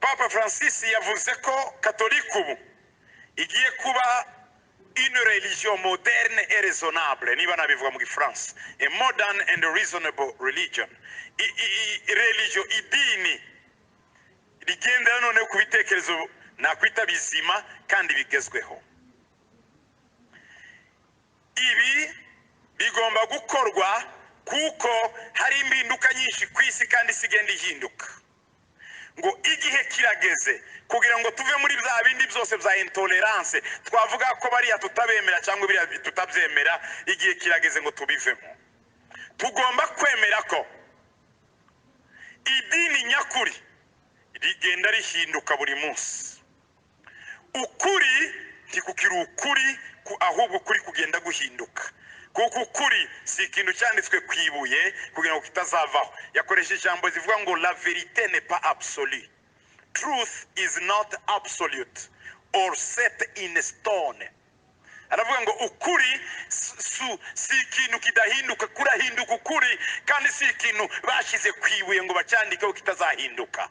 Papa Francis yavuze ko katolika ubu igiye kuba une religion moderne et raisonnable, niba nabivuga mu Gifaransa, a modern and reasonable religion. Religion, idini rigendera none ku bitekerezo nakwita bizima kandi bigezweho. Ibi bigomba gukorwa kuko hari impinduka nyinshi ku isi kandi sigenda ihinduka. Ngo igihe kirageze kugira ngo tuve muri bya bindi byose bya intolerance twavuga ko bariya tutabemera cyangwa biriya tutabyemera, igihe kirageze ngo tubivemo. Tugomba kwemera ko idini nyakuri rigenda rihinduka buri munsi. Ukuri ntikukiri ukuri, ahubwo ukuri kugenda guhinduka. Kuko ukuri si ikintu cyanditswe kwibuye kugira ngo kitazavaho. Yakoresha ijambo zivuga ngo la vérité n'est pas absolue. Truth is not absolute or set in stone. Aravuga ngo ukuri si ikintu kidahinduka, kurahinduka ukuri, kandi si ikintu bashize kwibuye ngo bacyandikeho kitazahinduka.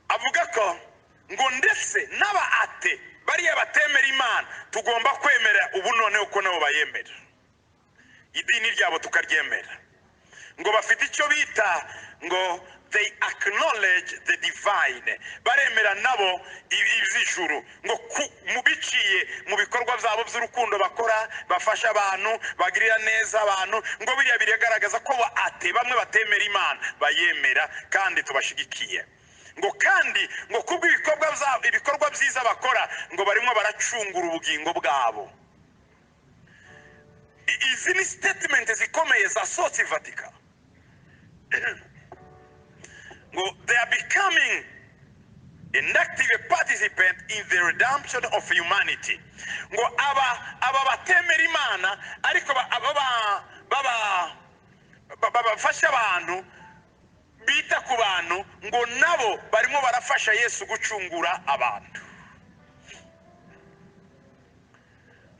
Avuga ko ngo ndetse n'abaate bariya batemera Imana tugomba kwemera ubu noneho ko nabo bayemera. Idini ryabo tukaryemera. Ngo bafite icyo bita ngo they acknowledge the divine. Baremera nabo iby'ijuru, ngo mubiciye mu bikorwa byabo by'urukundo bakora, bafasha abantu, bagirira neza abantu. Ngo biriya biregaragaza ko baate bamwe batemera Imana bayemera kandi tubashigikiye. Ngo kandi ngo kubwo ibikorwa byiza bakora ngo barimo baracungura ubugingo bwabo. Izi ni statement zikomeye za source Vatican. Ngo they are becoming an active participant in the redemption of humanity. Ngo aba batemera Imana ariko bafasha abantu, bita ku bantu, ngo nabo barimo barafasha Yesu gucungura abantu.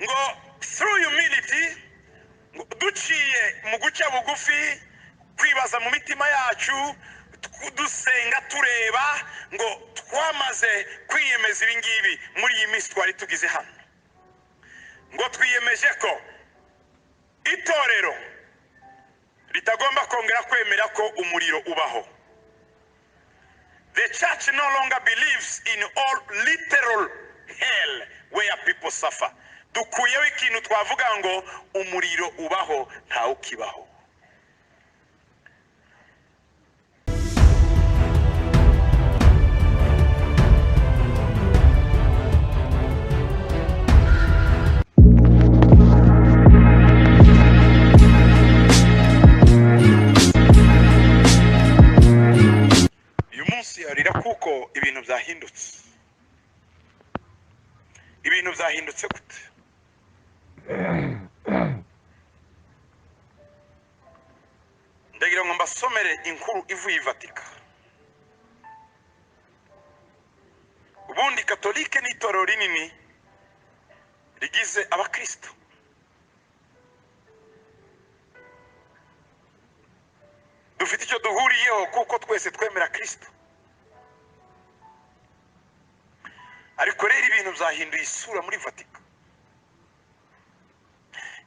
Ngo through humility, duciye mu guca bugufi, kwibaza mu mitima yacu, dusenga tureba, ngo twamaze kwiyemeza ibingibi muri iyi minsi twari tugize hano. Ngo twiyemeje ko itorero ritagomba kongera kwemera ko umuriro ubaho. The church no longer believes in all literal hell where people suffer. Dukuyeho ikintu twavuga ngo umuriro ubaho ntawo kibaho. Yarira kuko ibintu byahindutse. Ibintu byahindutse gute? Ndagira ngo mbasomere inkuru ivuye Vatican. Ubundi katolike ni itorero rinini rigize abakristo. Dufite icyo duhuriyeho kuko twese twemera Kristo. Ariko rero ibintu byahinduye isura muri Vatican.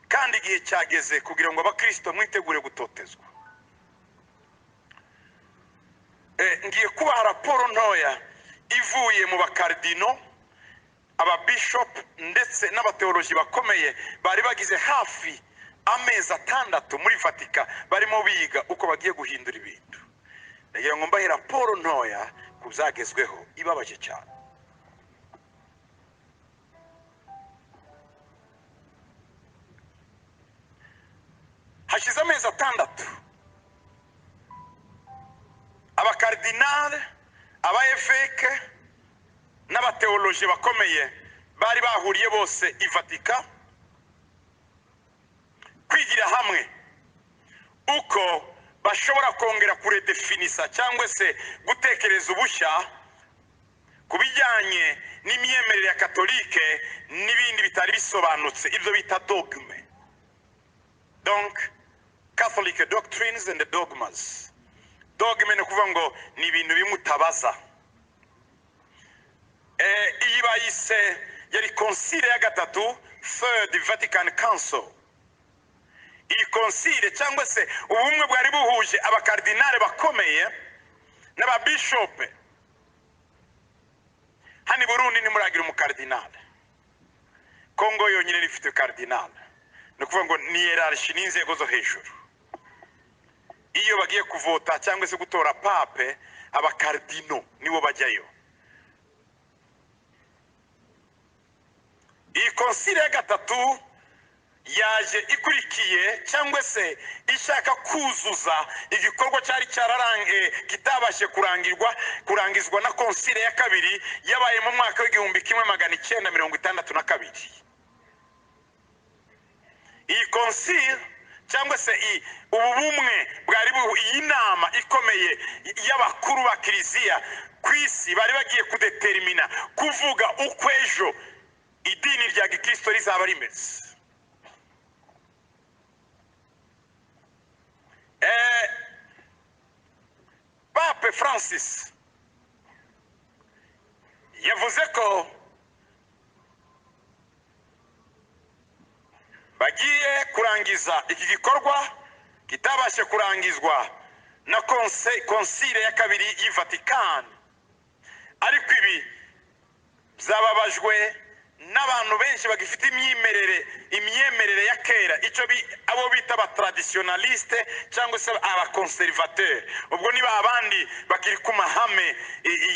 Kandi igihe cyageze kugira ngo abakristo mwitegure gutotezwa. Ngiye kubaha raporo ntoya ivuye mu bakardino, ababishop ndetse n'abateoloji bakomeye bari bagize hafi amezi 6 muri Vatican barimo biga uko bagiye guhindura ibintu. Ndagira ngo mbahe raporo ntoya ku byagezweho ibabaje cyane. Hashize amezi 6 abakardinale, abaeveke n'abateoloji bakomeye bari bahuriye bose i Vatican kwigira hamwe uko bashobora kongera kuredefinisa cyangwa se gutekereza ubushya kubijyanye n'imyemerere ya katolike n'ibindi bitari bisobanutse, ibyo bita dogme. Donc Catholic doctrines and dogmas. dogme ni ukuvuga ngo ni ibintu bimutabaza. Iyi bayise yari konsile ya gatatu, Third Vatican Council. Iyi konsile cyangwa se ubumwe bwari buhuje abakardinale bakomeye n'ababishope. Hani Burundi nimuragira umukardinale, Kongo yonyine rifite kardinale. Ni ukuvuga ngo ni hierarchy n'inzego zo hejuru. Iyo bagiye kuvota cyangwa se gutora pape, abakardino nibo bajyayo. Iyi konsile ya gatatu yaje ikurikiye cyangwa se ishaka kuzuza igikorwa cyari kitabashe kurangizwa na konsile ya kabiri yabaye mu mwaka w'1962. Iyi konsile cyangwa se ubu bumwe bwari iyi nama ikomeye y'abakuru ba kiliziya ku isi bari bagiye kudetermina kuvuga uko ejo idini rya gikristo rizaba rimeze. Pape Francis yavuze ko bagiye kurangiza iki gikorwa kitabashe kurangizwa na konsile ya kabiri y'i Vatican, ariko ibi byababajwe n'abantu benshi bagifite imyemerere ya kera, icyo abo bita aba traditionaliste cyangwa se aba conservateur. Ubwo niba abandi bakiri ku mahame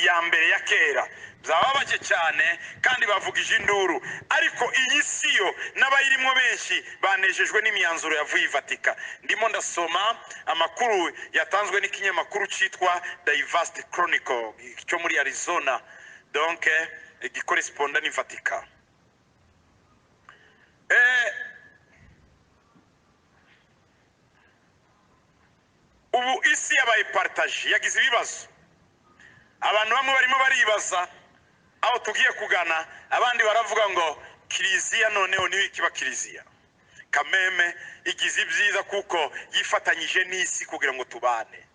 ya mbere ya kera, byababaje cyane kandi bavugije induru. Ariko iyi siyo n'abayirimo benshi banejejwe n'imyanzuro yavuye i Vatican. Ndimo ndasoma amakuru yatanzwe n'ikinyamakuru cyitwa Diversity Chronicle cyo muri Arizona, donc gikorresponda ni Vatican. Ubu isi yabaye partage, yagize ibibazo. Abantu bamwe barimo baribaza aho tugiye kugana, abandi baravuga ngo kiliziya noneho niyo ikiba kiliziya. Kameme igize ibyiza kuko yifatanyije n'isi kugira ngo tubane.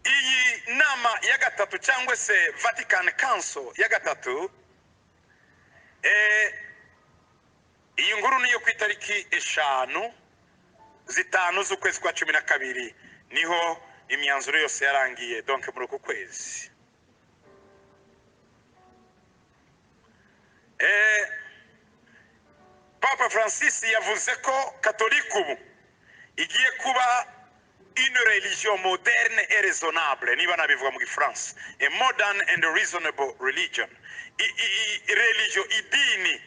Iyi nama ya gatatu cyangwa se Vatican Council ya gatatu, iyi nkuru niyo ku itariki 5 z'ukwezi kwa 12 niho imyanzuro yose yarangiye, donc muri uku kwezi. Papa Francis yavuze ko katolika ubu igiye kuba une religion moderne et raisonnable, niba nabivuga mu Gifaransa, a modern and reasonable religion. Religion, idini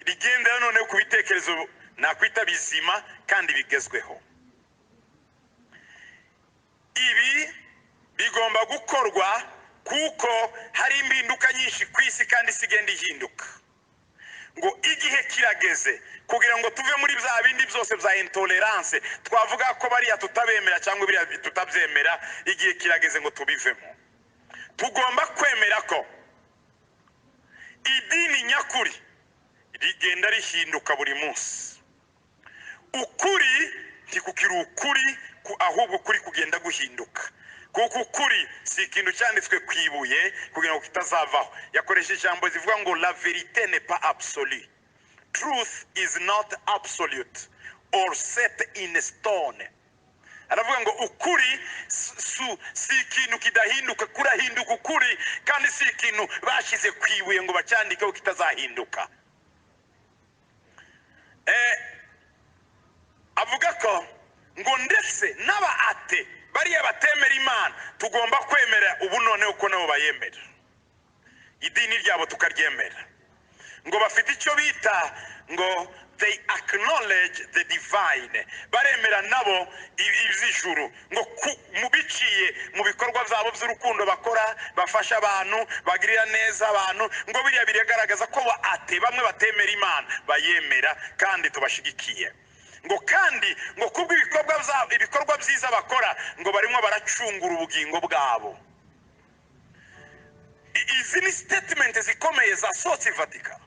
rigendera none ku bitekerezo nakwita bizima kandi bigezweho. Ibi bigomba gukorwa kuko hari impinduka nyinshi ku isi kandi sigenda ihinduka. Ngo igihe kirageze kugira ngo tuve muri bya bindi byose bya intolerance twavuga ko bariya tutabemera cyangwa biriya tutabyemera. Igihe kirageze ngo tubivemo. Tugomba kwemera ko idini nyakuri rigenda rihinduka buri munsi. Ukuri ntikukiri ukuri, ahubwo ukuri kugenda guhinduka. Kuko ukuri si ikintu cyanditswe kwibuye kugira ngo kitazavaho. Yakoresha ijambo zivuga ngo la vérité n'est pas absolue. Truth is not absolute or set in stone. Aravuga ngo ukuri si ikintu kidahinduka, kurahinduka ukuri, kandi si ikintu bashize kwibuye ngo bacyandikeho kitazahinduka. Avuga ko ngo ndetse n'aba ate bariya batemera Imana tugomba kwemera ubu none uko nabo bayemera. Idini ryabo tukaryemera. Ngo bafite icyo bita ngo they acknowledge the divine. Baremera nabo iby'ijuru, ngo mubiciye mu bikorwa byabo by'urukundo bakora, bafasha abantu, bagirira neza abantu. Ngo biriya biregaragaza ko ate bamwe batemera Imana bayemera kandi tubashigikiye. Ngo kandi ngo kubwo ibikorwa byiza bakora ngo barimo baracungura ubugingo bwabo. Izi ni statement zikomeye za source Vatican.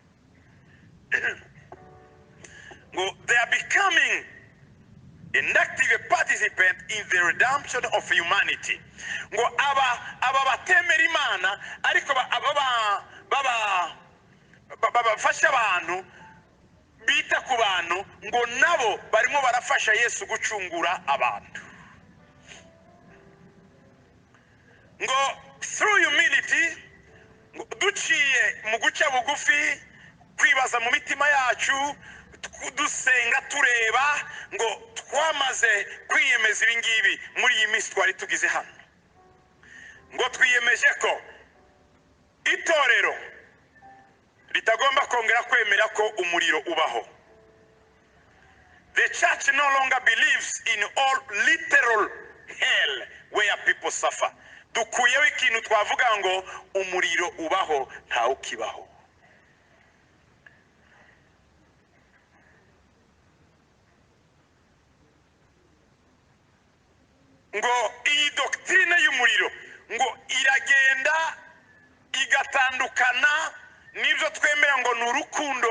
Ngo they are becoming active participant in the redemption of humanity. Ngo aba batemera Imana ariko bafasha abantu bita ku bantu ngo nabo barimo barafasha Yesu gucungura abantu. Ngo through humility, duciye mu guca bugufi, kwibaza mu mitima yacu, dusenga tureba, ngo twamaze kwiyemeza ibingibi muri iyi minsi twari tugize hano. Ngo twiyemeje ko itorero ritagomba kongera kwemera ko umuriro ubaho. The church no longer believes in all literal hell where people suffer. Dukuyeho ikintu twavuga ngo umuriro ubaho nta ukibaho. Ngo iyi doctrine y'umuriro ngo iragenda igatandukana n'ibyo twemera ngo ni urukundo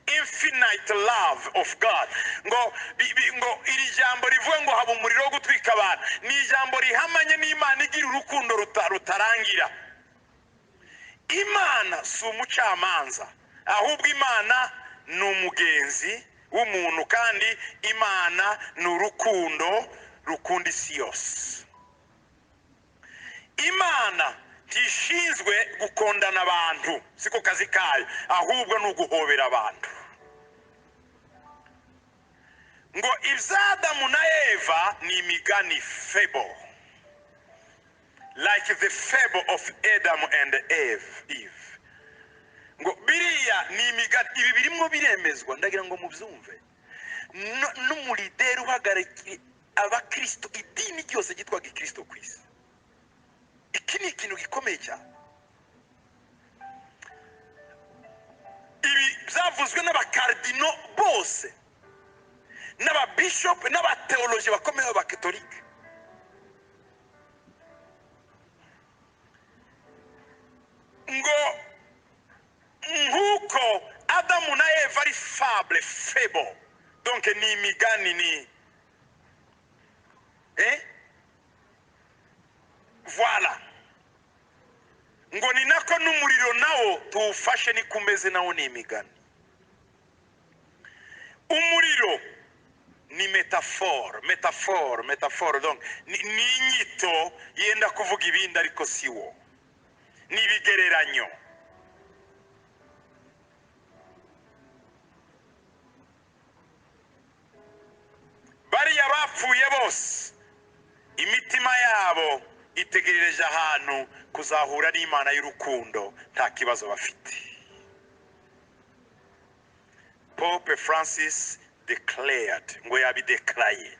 infinite love of God. Ngo iri jambo rivuga ngo haba umuriro wo gutwika abantu ni ijambo rihamanye n'Imana igira urukundo rutarangira. Imana si umucamanza, ahubwo Imana ni umugenzi w'umuntu, kandi Imana ni urukundo rukunda isi yose. Imana tishinzwe gukondana abantu, siko kazi kayo, ahubwo ni uguhobera abantu. Ngo iby'Adamu na Eva ni imigani, fable, like the fable of Adam and Eve. Ngo biriya ni imigani, ibi birimo biremezwa, ndagira ngo mubyumve, n'umulideri uhagarariye abakristo, idini ryose ryitwa gikristo ku isi. Iki ni ikintu gikomeye cyane. Ibi byavuzwe n'abakardino bose, n'ababishop, n'abateoloji bakomeye b'abakatolika. Ngo nk'uko Adamu na Eva ari fable, donc ni imigani, ni voilà. Ngo ni nako n'umuriro nawo tuwufashe ni kumeze nawo ni imigani. Umuriro ni metaphore, donc ni inyito yenda kuvuga ibindi ariko siwo, ni ibigereranyo. Bariya bapfuye bose imitima yabo itegerereje ahantu kuzahura n'Imana y'urukundo, nta kibazo bafite. Pope Francis declared, ngo yabideclaye,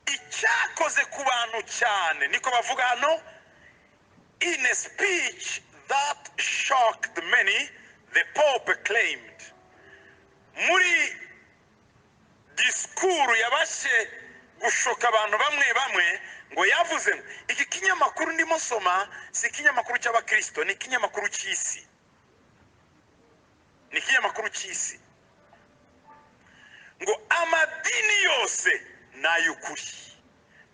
icyakoze ku bantu cyane niko bavuga hano, in a speech that shocked many, the Pope claimed, muri disikuru yabashe gushoka abantu bamwe ngo yavuze iki kinyamakuru ndimo soma si ikinyamakuru cy'abakristo, ni ikinyamakuru cy'isi, ni ikinyamakuru cy'isi. Ngo amadini yose n'ay'ukuri,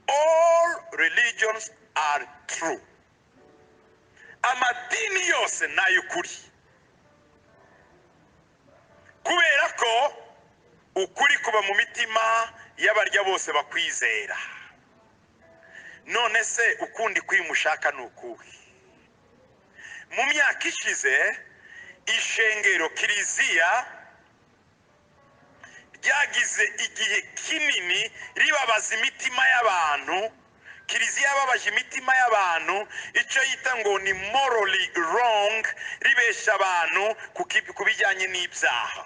all religions are true. Amadini yose n'ay'ukuri, kubera ko ukuri kuba mu mitima y'abarya bose bakwizera. None se ukundi kwimushaka nukuhe? Mu myaka ishize ishengero kiliziya ryagize igihe kinini ribabaza imitima y'abantu. Kiliziya yababaje imitima y'abantu, icyo yita ngo ni morally wrong, ribesha abantu ku bijyanye n'ibyaha.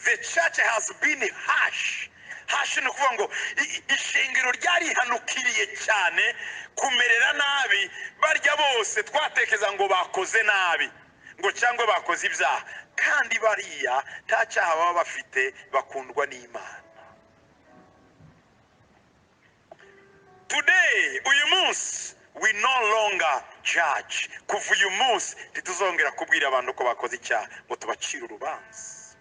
The church has been harsh ni ukuvuga ngo ishengero ryarihanukiriye cyane kumerera nabi barya bose twatekeza ngo bakoze nabi, ngo cyangwa bakoze ibyaha, kandi bariya nta cyaha baba bafite, bakundwa n'Imana. Today, uyu munsi, we no longer judge. Kuva uyu munsi ntituzongera kubwira abantu ko bakoze icyaha ngo tubacire urubanza.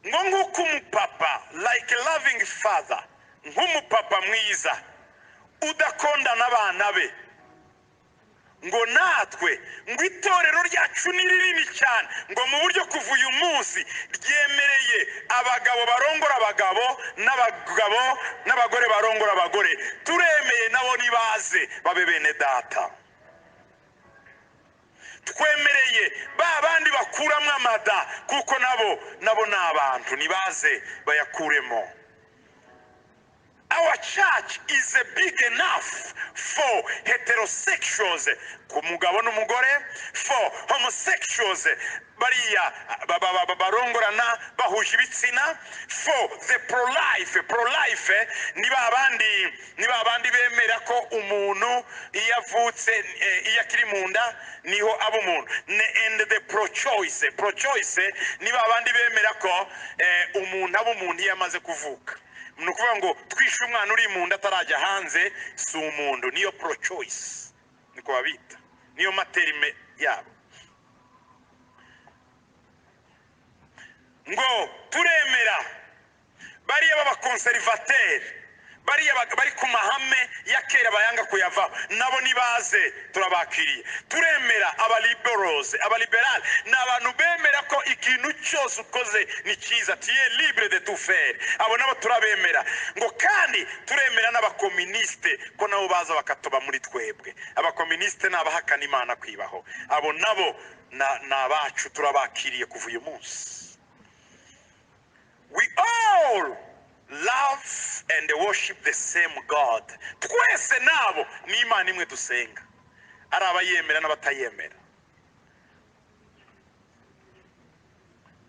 Ngo nk'uko umupapa, like a loving father, nk'umupapa mwiza udakondana abana be, ngo natwe ngo itorero ryacu ni rinini cyane, ngo mu buryo kuva uyu munsi ryemereye abagabo barongora abagabo n'abagore barongora abagore. Turemeye nabo nibaze babe bene data. Twemereye ba bandi bakuramo amada kuko nabo ni abantu, nibaze bayakuremo. Our church is big enough for heterosexuals, kumugabo n'umugore, for homosexuals, bariya barongorana bahuje ibitsina, for the pro-life niba abandi bemera ko umuntu iyo avutse iyo akiri mu nda niho aba umuntu, and the pro-choice niba abandi bemera ko umuntu aba umuntu iyo amaze kuvuka. Nukuvuga ngo twishe umwana uri mu nda atarajya hanze si umuntu, niyo pro-choice niko babita, niyo materime yabo. Ngo turemera bariya b'abakonservateri, bariya bari ku mahame ya kera bayanga kuyavaho, nabo nibaze turabakiriye. Turemera abaliberali ni abantu bemera ko ikintu cyose ukoze ni cyiza, tiye libre de tout faire, abo nabo turabemera. Ngo kandi turemera n'abakomuniste ko nabo baza bakatoba muri twebwe. Abakomuniste ni abahakana Imana kwibaho, abo nabo ni abacu, turabakiriye kuva uyu munsi. We all love and worship the same God. Twese nabo ni Imana imwe dusenga, ari abayemera n'abatayemera.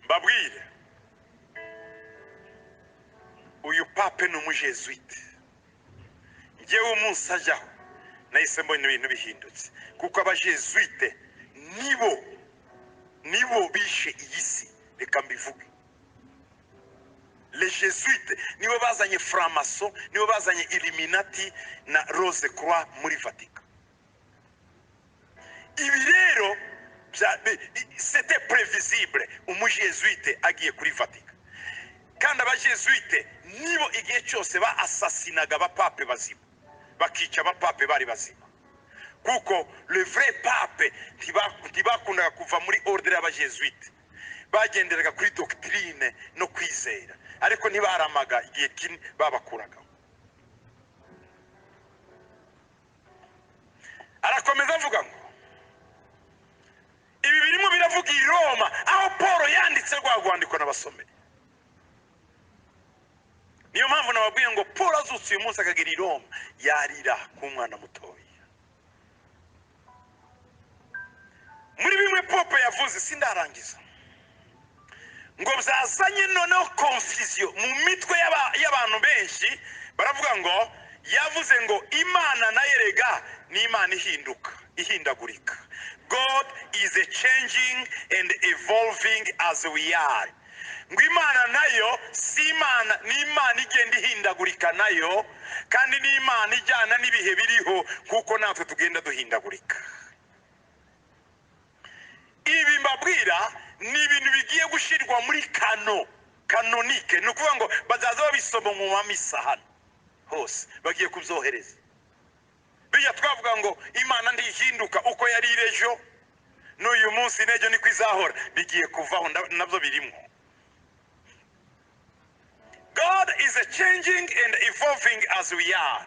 Mbabwire, uyu pape ni umujesuite. Njyewe umunsi ajyaho nahise mbona ibintu bihindutse, kuko abajesuite nibo bishe iyi si. Reka mbivuge, les jésuites nibo bazanye franc-maçon, nibo bazanye Illuminati na Rose Croix muri Vatican. Ibi rero c'était prévisible, umujesuite agiye kuri Vatican. Kandi abajesuite nibo igihe cyose ba assassinaga abapape bazima, bakica abapape bari bazima, kuko le vrai pape ntibakundaga kuva muri ordre y'abajesuite, bagenderaga kuri doctrine no kwizera, ariko ntibaramaga igihe kini babakuragaho. Arakomeza avuga ngo ibi birimo biravuga i Roma, aho Paul yanditse rwa rwandiko n'abasomeri. Niyo mpamvu nababwiye ngo Paul azutse uyu munsi akagera i Roma yarira ku mwana mutoya. Muri bimwe Pope yavuze, sindarangiza, ngo byazanye noneho confusion mu mitwe y'abantu benshi. Baravuga ngo yavuze ngo Imana nayo erega ni Imana ihindagurika. God is changing and evolving as we are. Ngo Imana nayo si Imana, ni Imana igenda ihindagurika nayo, kandi ni Imana ijyana n'ibihe biriho kuko natwe tugenda duhindagurika. Ibi mbabwira ni ibintu bigiye gushirwa muri kanonike, ni ukuvuga ngo bazaza babisoma mu mamisa hano hose, bagiye kubyohereza. Bijya twavuga ngo Imana ndihinduka uko yari irejo n'uyu munsi n'ejo niko izahora, bigiye kuvaho nabyo birimo. God is changing and evolving as we are.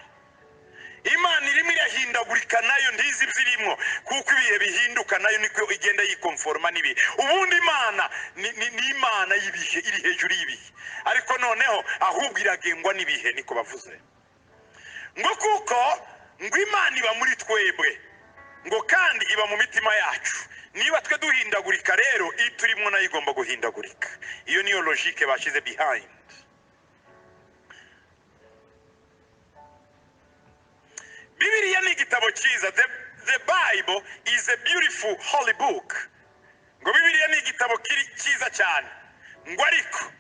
Imana irimo irahindagurika nayo ndizi byirimo, kuko ibihe bihinduka nayo niko igenda yikonforma n'ibihe. Ubundi Imana ni Imana y'ibihe, iri hejuru y'ibihe, ariko noneho ahubwo iragengwa n'ibihe, niko bavuze. Ngo kuko ngo Imana iba muri twebwe, ngo kandi iba mu mitima yacu. Niba twe duhindagurika rero turimo nayo igomba guhindagurika. Iyo niyo logique bashize behind. Bibiliya ni igitabo cyiza. The Bible is a beautiful holy book. Ngo Bibiliya ni igitabo cyiza cyane, ngo ariko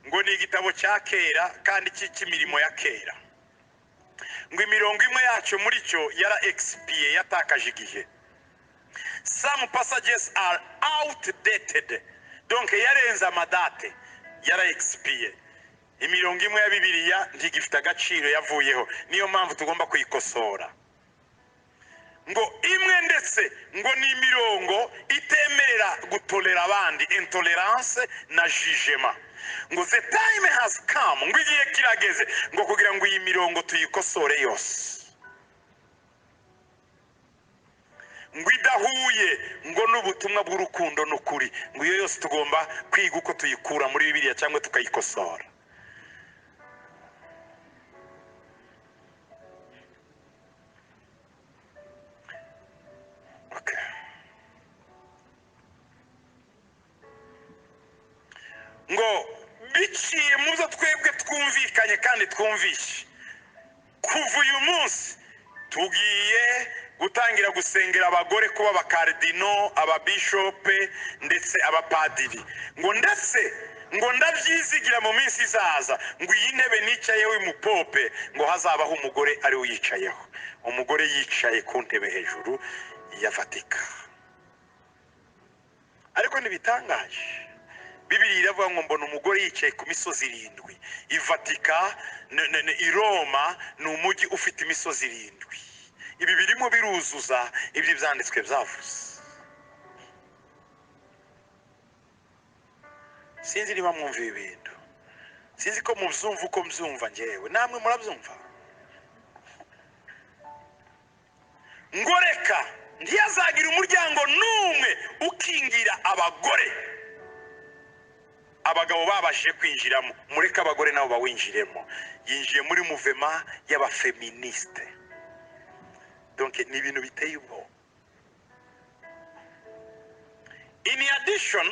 ngo ni igitabo cya kera kandi cy'imirimo ya kera. ngo imirongo imwe yacu muri cyo yara expire, yatakaje igihe. Some passages are outdated, donc yarenze amadate, yara expire. Imirongo imwe ya Bibiliya ntigifite agaciro, yavuyeho. Niyo mpamvu tugomba kuyikosora. Ngo imwe ndetse ngo ni imirongo itemerera gutolera abandi, intolerance na jugement. Ngo the time has come, ngo igihe kirageze ngo kugira ngo iyi mirongo tuyikosore yose. Ngo idahuye ngo n'ubutumwa bw'urukundo n'ukuri, ngo iyo yose tugomba kwiga uko tuyikura muri Bibiliya cyangwa tukayikosora. Ngo biciye mu byo twebwe twumvikanye kandi twumvishe, kuva uyu munsi tugiye gutangira gusengera abagore kuba abakardino, ababishope ndetse abapadiri. Ngo ndetse ngo ndabyizigira mu minsi izaza, ngo iyi ntebe nicayeho y'umupope ngo hazabaho umugore ari uyicayeho, umugore yicaye ku ntebe hejuru ya Vatika. Ariko ntibitangaje, Bibiliya iravuga ngo mbona umugore yicaye ku misozi 7. I Vatika i Roma ni umujyi ufite imisozi 7. Ibi birimo biruzuza ibyo byanditswe byavuze. Sinzi niba mwumva ibintu, sinzi ko mubyumva uko mbyumva njyewe, namwe murabyumva. Ngo reka ntiyazagira umuryango n'umwe ukingira abagore abagabo babashije kwinjiramo, mureka abagore nabo bawinjiremo. Yinjiye muri mouvement y'abafeministe, donc ni ibintu biteye ubwoba. In addition,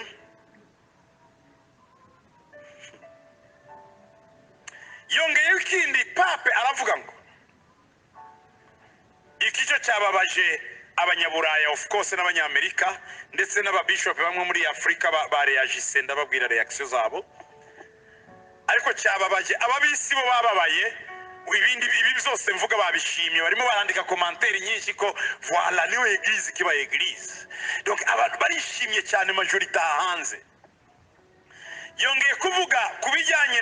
yongeyeho ikindi, pape aravuga ngo ikico cyababaje abanyaburaya, of course n'abanyamerika ndetse n'ababishop bamwe muri Afrika bareagise, ndababwira reaction zabo. Ariko cyababaje ababisi bo bababaye, ibindi ibi byose mvuga babishimye, barimo barandika commentaire nyinshi ko voilà niyo église kiba église. Donc abantu barishimye cyane majorité hanze. Yongeye kuvuga kubijyanye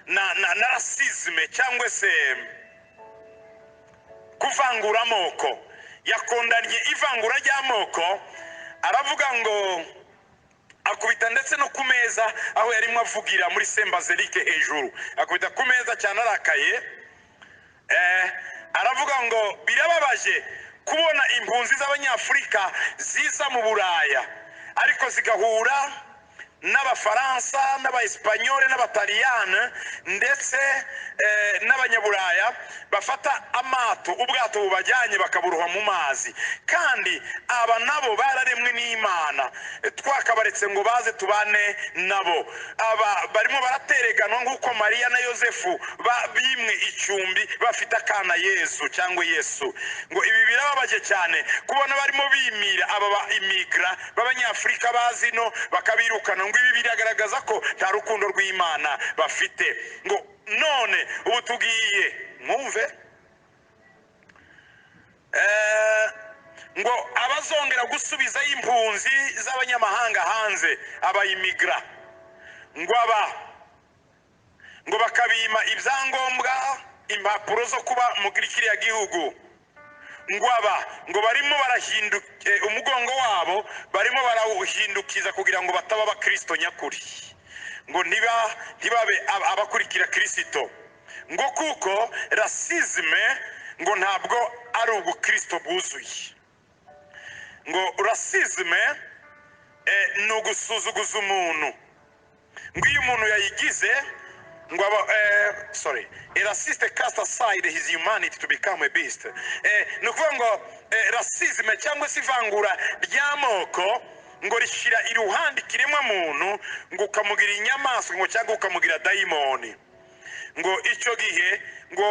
na racisme cyangwa se kuvangura amoko. Yakondanye ivangura ry'amoko, aravuga ngo akubita ndetse no ku meza aho yarimo avugira muri Sembazerike hejuru, akubita ku meza cyane arakaye. Aravuga ngo birababaje kubona impunzi z'abanyafurika ziza mu Buraya ariko zigahura n'abafaransa n'abaespanyole n'abataliyane ndetse n'abanyaburaya bafata amato, ubwato bubajyanye bakaburuha mu mazi, kandi aba nabo bararemwe n'Imana, twakabaretse ngo baze tubane nabo. Aba barimo baratereganwa nk'uko Mariya na Yosefu bimwe icumbi bafite akana Yesu cyangwa Yesu. Ngo ibi birababaje cyane kubona barimo bimira aba ba immigra b'abanyafurika bazino bakabirukana, ngo ibi biragaragaza ko nta rukundo rw'Imana bafite. Ngo none ubu tugiye mwumve, ngo abazongera gusubiza impunzi z'abanyamahanga hanze, abayimigra, ngo bakabima ibyangombwa, impapuro zo kuba mu kiriya gihugu. Ngo barimo barahinduka umugongo wabo, barimo barawuhindukiza kugira ngo bataba abakristo nyakuri, ngo ntibabe abakurikira Kristo. Ngo kuko racisme ngo ntabwo ari ubukristo bwuzuye. Ngo racisme ni ugusuzuguza umuntu. Ngo iyo umuntu yayigize ngo a racist cast aside his humanity to become a beast. Ni ukuvuga ngo racisme cyangwa se ivangura ry'amoko ngo rishira iruhande ikiremwa muntu, ngo ukamugira inyamaswa ngo cyangwa ukamugira dayimoni. Ngo icyo gihe ngo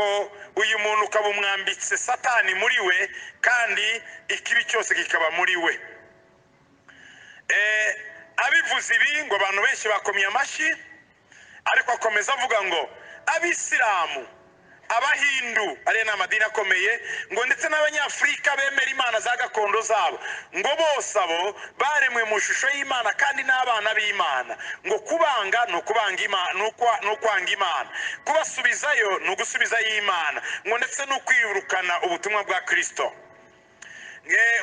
uyu muntu ukaba umwambitse satani muri we, kandi ikibi cyose kikaba muri we. Abivuze ibi ngo abantu benshi bakomye amashyi, ariko akomeza avuga ngo abisilamu abahindu ari n'amadini akomeye ngo ndetse n'abanyafurika bemera imana za gakondo zabo ngo bose abo baremwe mu shusho y'Imana kandi n'abana b'Imana ngo kubanga no kubanga Imana no kwanga Imana kubasubizayo no gusubizayo Imana ngo ndetse no kwirukana ubutumwa bwa Kristo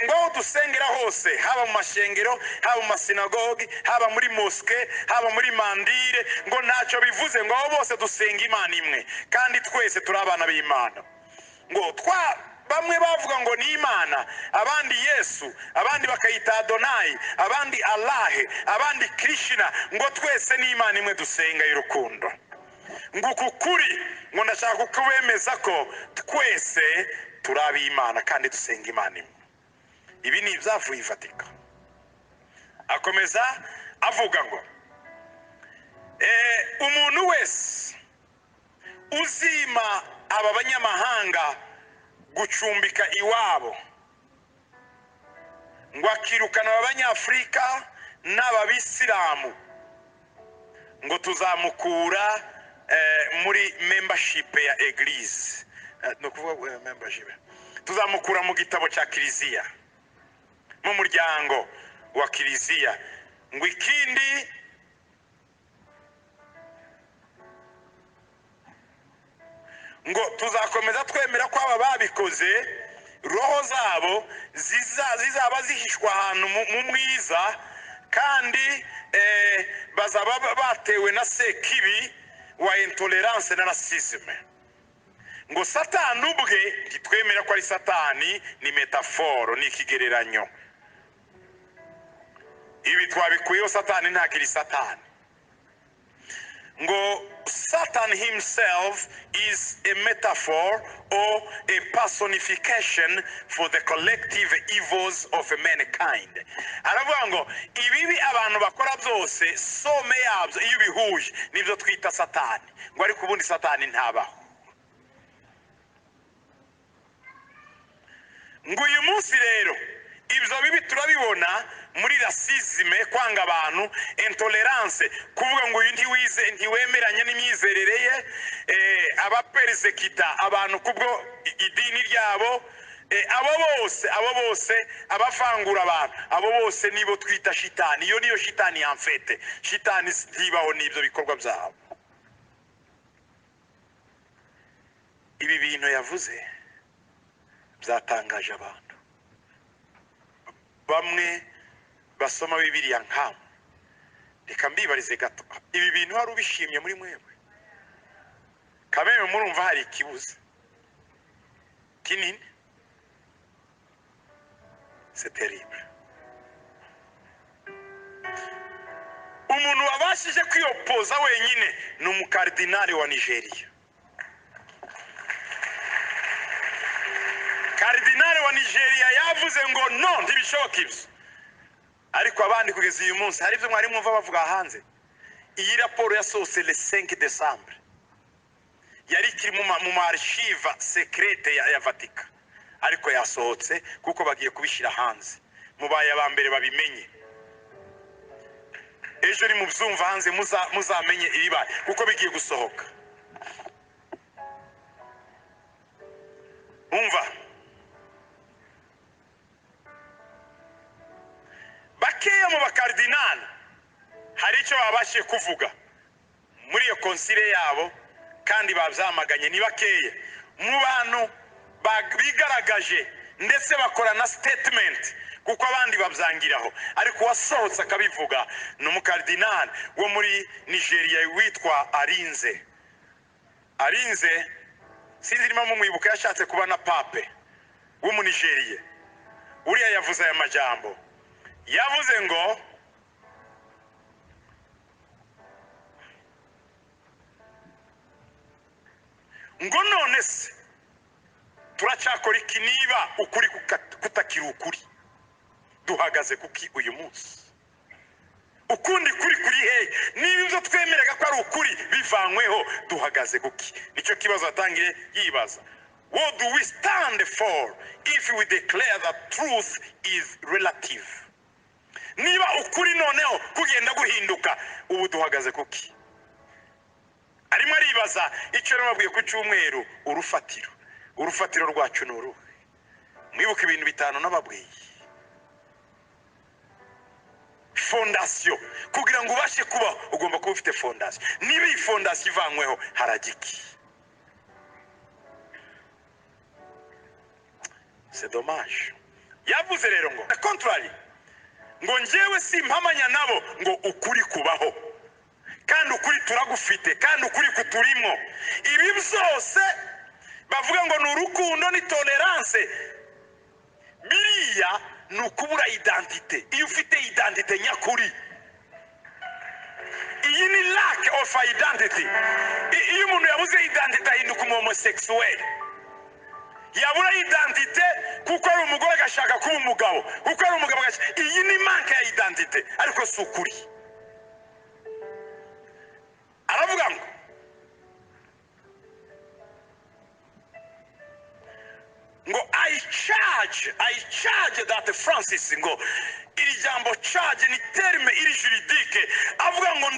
ngo dusengera hose haba mu mashengero haba mu masinagogi haba muri moske haba muri mandire ngo ntacyo bivuze ngo abo bose dusenga Imana imwe kandi twese turi abana b'Imana ngo bamwe bavuga ngo ni Imana abandi Yesu abandi bakayita Adonai abandi Allah abandi Krishna ngo twese ni Imana imwe dusenga y'urukundo ngo kukuri ngo ndashaka kubemeza ko twese turi ab'Imana kandi dusenga Imana imwe. Ibi ni ibyavuye i Vatika. Akomeza avuga ngo umuntu wese uzima aba banyamahanga gucumbika iwabo ngo akirukana abanyafurika n'ababisilamu ngo tuzamukura muri membership ya eglise no kuvuga membership tuzamukura mu gitabo cya kiliziya mu muryango wa kiliziya ngo ikindi ngo tuzakomeza twemera ko aba babikoze roho zabo zizaba zihishwa ahantu mu mwiza kandi bazaba batewe na sekibi wa intolerance na racisme ngo satani ubwe ntitwemera ko ari satani ni metaforo ni ikigereranyo ibi twabikuyeho satani ntakiri satani ngo Satan himself is a metaphor or a personification for the collective evils of mankind. Aravuga ngo ibibi abantu bakora byose some yabyo iyo bihuje nibyo twita satani ngo ariko ubundi satani ntabaho. Ngo uyu munsi rero ibyo bibi turabibona muri racisme kwanga abantu intolerance kuvuga ngo ntiwize ntiwemeranye n'imyizerere ye abapersekita abantu kubwo idini ryabo abo bose abavangura abantu abo bose nibo twita shitani iyo niyo shitani yamfete shitani zibaho nibyo bikorwa byabo. Ibi bintu yavuze byatangaje abantu bamwe basoma Bibiliya nkamu. Reka mbibarize gato ibi bintu hari ubishimye muri mwebwe kameme murumva hari ikibuze kinini? C'est terrible. Umuntu wabashije kwiyopoza wenyine ni umukardinali wa Nigeria. Kardinali wa Nigeria yavuze ngo no ntibishoboka ibyo ariko abandi kugeza uyu munsi hari ibyo mwari mwumva bavuga hanze. Iyi raporo yasohotse le 5 décembre yari kiri mu archive secrète ya Vatika ariko yasohotse kuko bagiye kubishyira hanze mubaye abambere babimenye. Ejo ni mubyumva hanze muzamenye ibibaye kuko bigiye gusohoka. Umva bakeya mu bakardinali hari icyo babashije kuvuga muri iyo konsile yabo kandi babyamaganye ni bakeya mu bantu bigaragaje ndetse bakora na statement kuko abandi babyangiraho ariko wasohotse akabivuga ni umukardinali wo muri Nigeria witwa Arinze sinzi niba mumwibuka yashatse kuba na pape wo mu Nigeria. Uriya yavuze aya majambo yavuze ngo none se turacakora iki niba ukuri kutakiri ukuri duhagaze kuki uyu munsi ukundi kuri he niba ibyo twemeraga ko ari ukuri bivanyweho duhagaze kuki? Nicyo kibazo atangiye yibaza. What do we stand for if we declare that truth is relative? Niba ukuri noneho kugenda guhinduka ubu duhagaze kuki? arimo aribaza icyo nababwiye ku cyumweru, urufatiro rwacu ni uruhe? Mwibuke ibintu bitanu nababwiye. Fondasiyo, kugira ngo ubashe kubaho ugomba kuba ufite fondasiyo. Niba iyi fondasiyo ivanyweho haragiki. C'est dommage. Yavuze rero ngo contrary, ngo njyewe simpamanya nabo ngo ukuri kubaho, kandi ukuri turagufite, kandi ukuri kuturimo. Ibi byose bavuga ngo ni urukundo ni tolerance, biriya ni ukubura identite. Iyo ufite identite nyakuri, iyi ni lack of identity. Iyo umuntu yabuze identite ahinduka homosexuel. Yabura identite kuko ari umugore agashaka kuba umugabo, kuko ari umugabo agashaka. Iyi ni manque ya identite, ariko si ukuri. Aravuga ngo I charge that Francis, ngo iri jambo charge ni terme iri juridique. Avuga ngo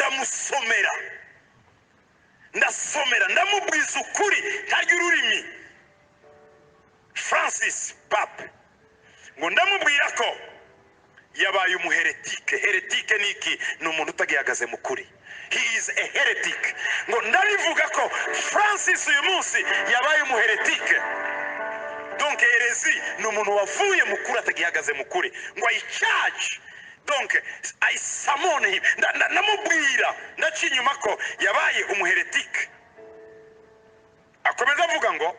ndasomera ndamubwiza ukuri ntarya ururimi. Francis Pape ngo ndamubwira ko yabaye umuheretike. Heretike ni iki? Ni umuntu utagihagaze mu kuri. He is a heretic. Ngo ndabivuga ko Francis uyu munsi yabaye umuheretike. Donc herezi ni umuntu wavuye mu kuri atagihagaze mu kuri. Ngo I charge, donc I summon him, ndamubwira ndaci inyuma ko yabaye umuheretike. Akomeza avuga ngo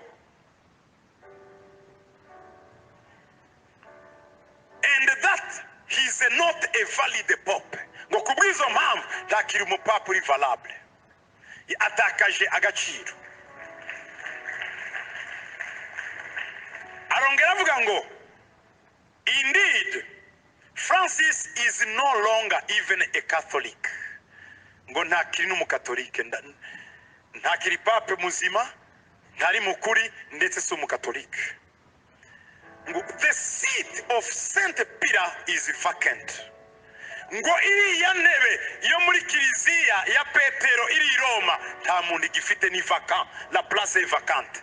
and that he is not a valid pope. Ngo kubwizo mpamvu ntakiri umupapa uri valable, atakaje agaciro. Arongera avuga ngo indeed Francis is no longer even a Catholic. Ngo ntakiri n'umukatolike, ntakiri pape muzima, ntari mukuri, ndetse si umukatolike. The seat of Saint Peter is vacant. Ngo iriya ntebe yo muri kiliziya ya Petero iri i Roma nta muntu igifite, ni vacant. La place est vacante.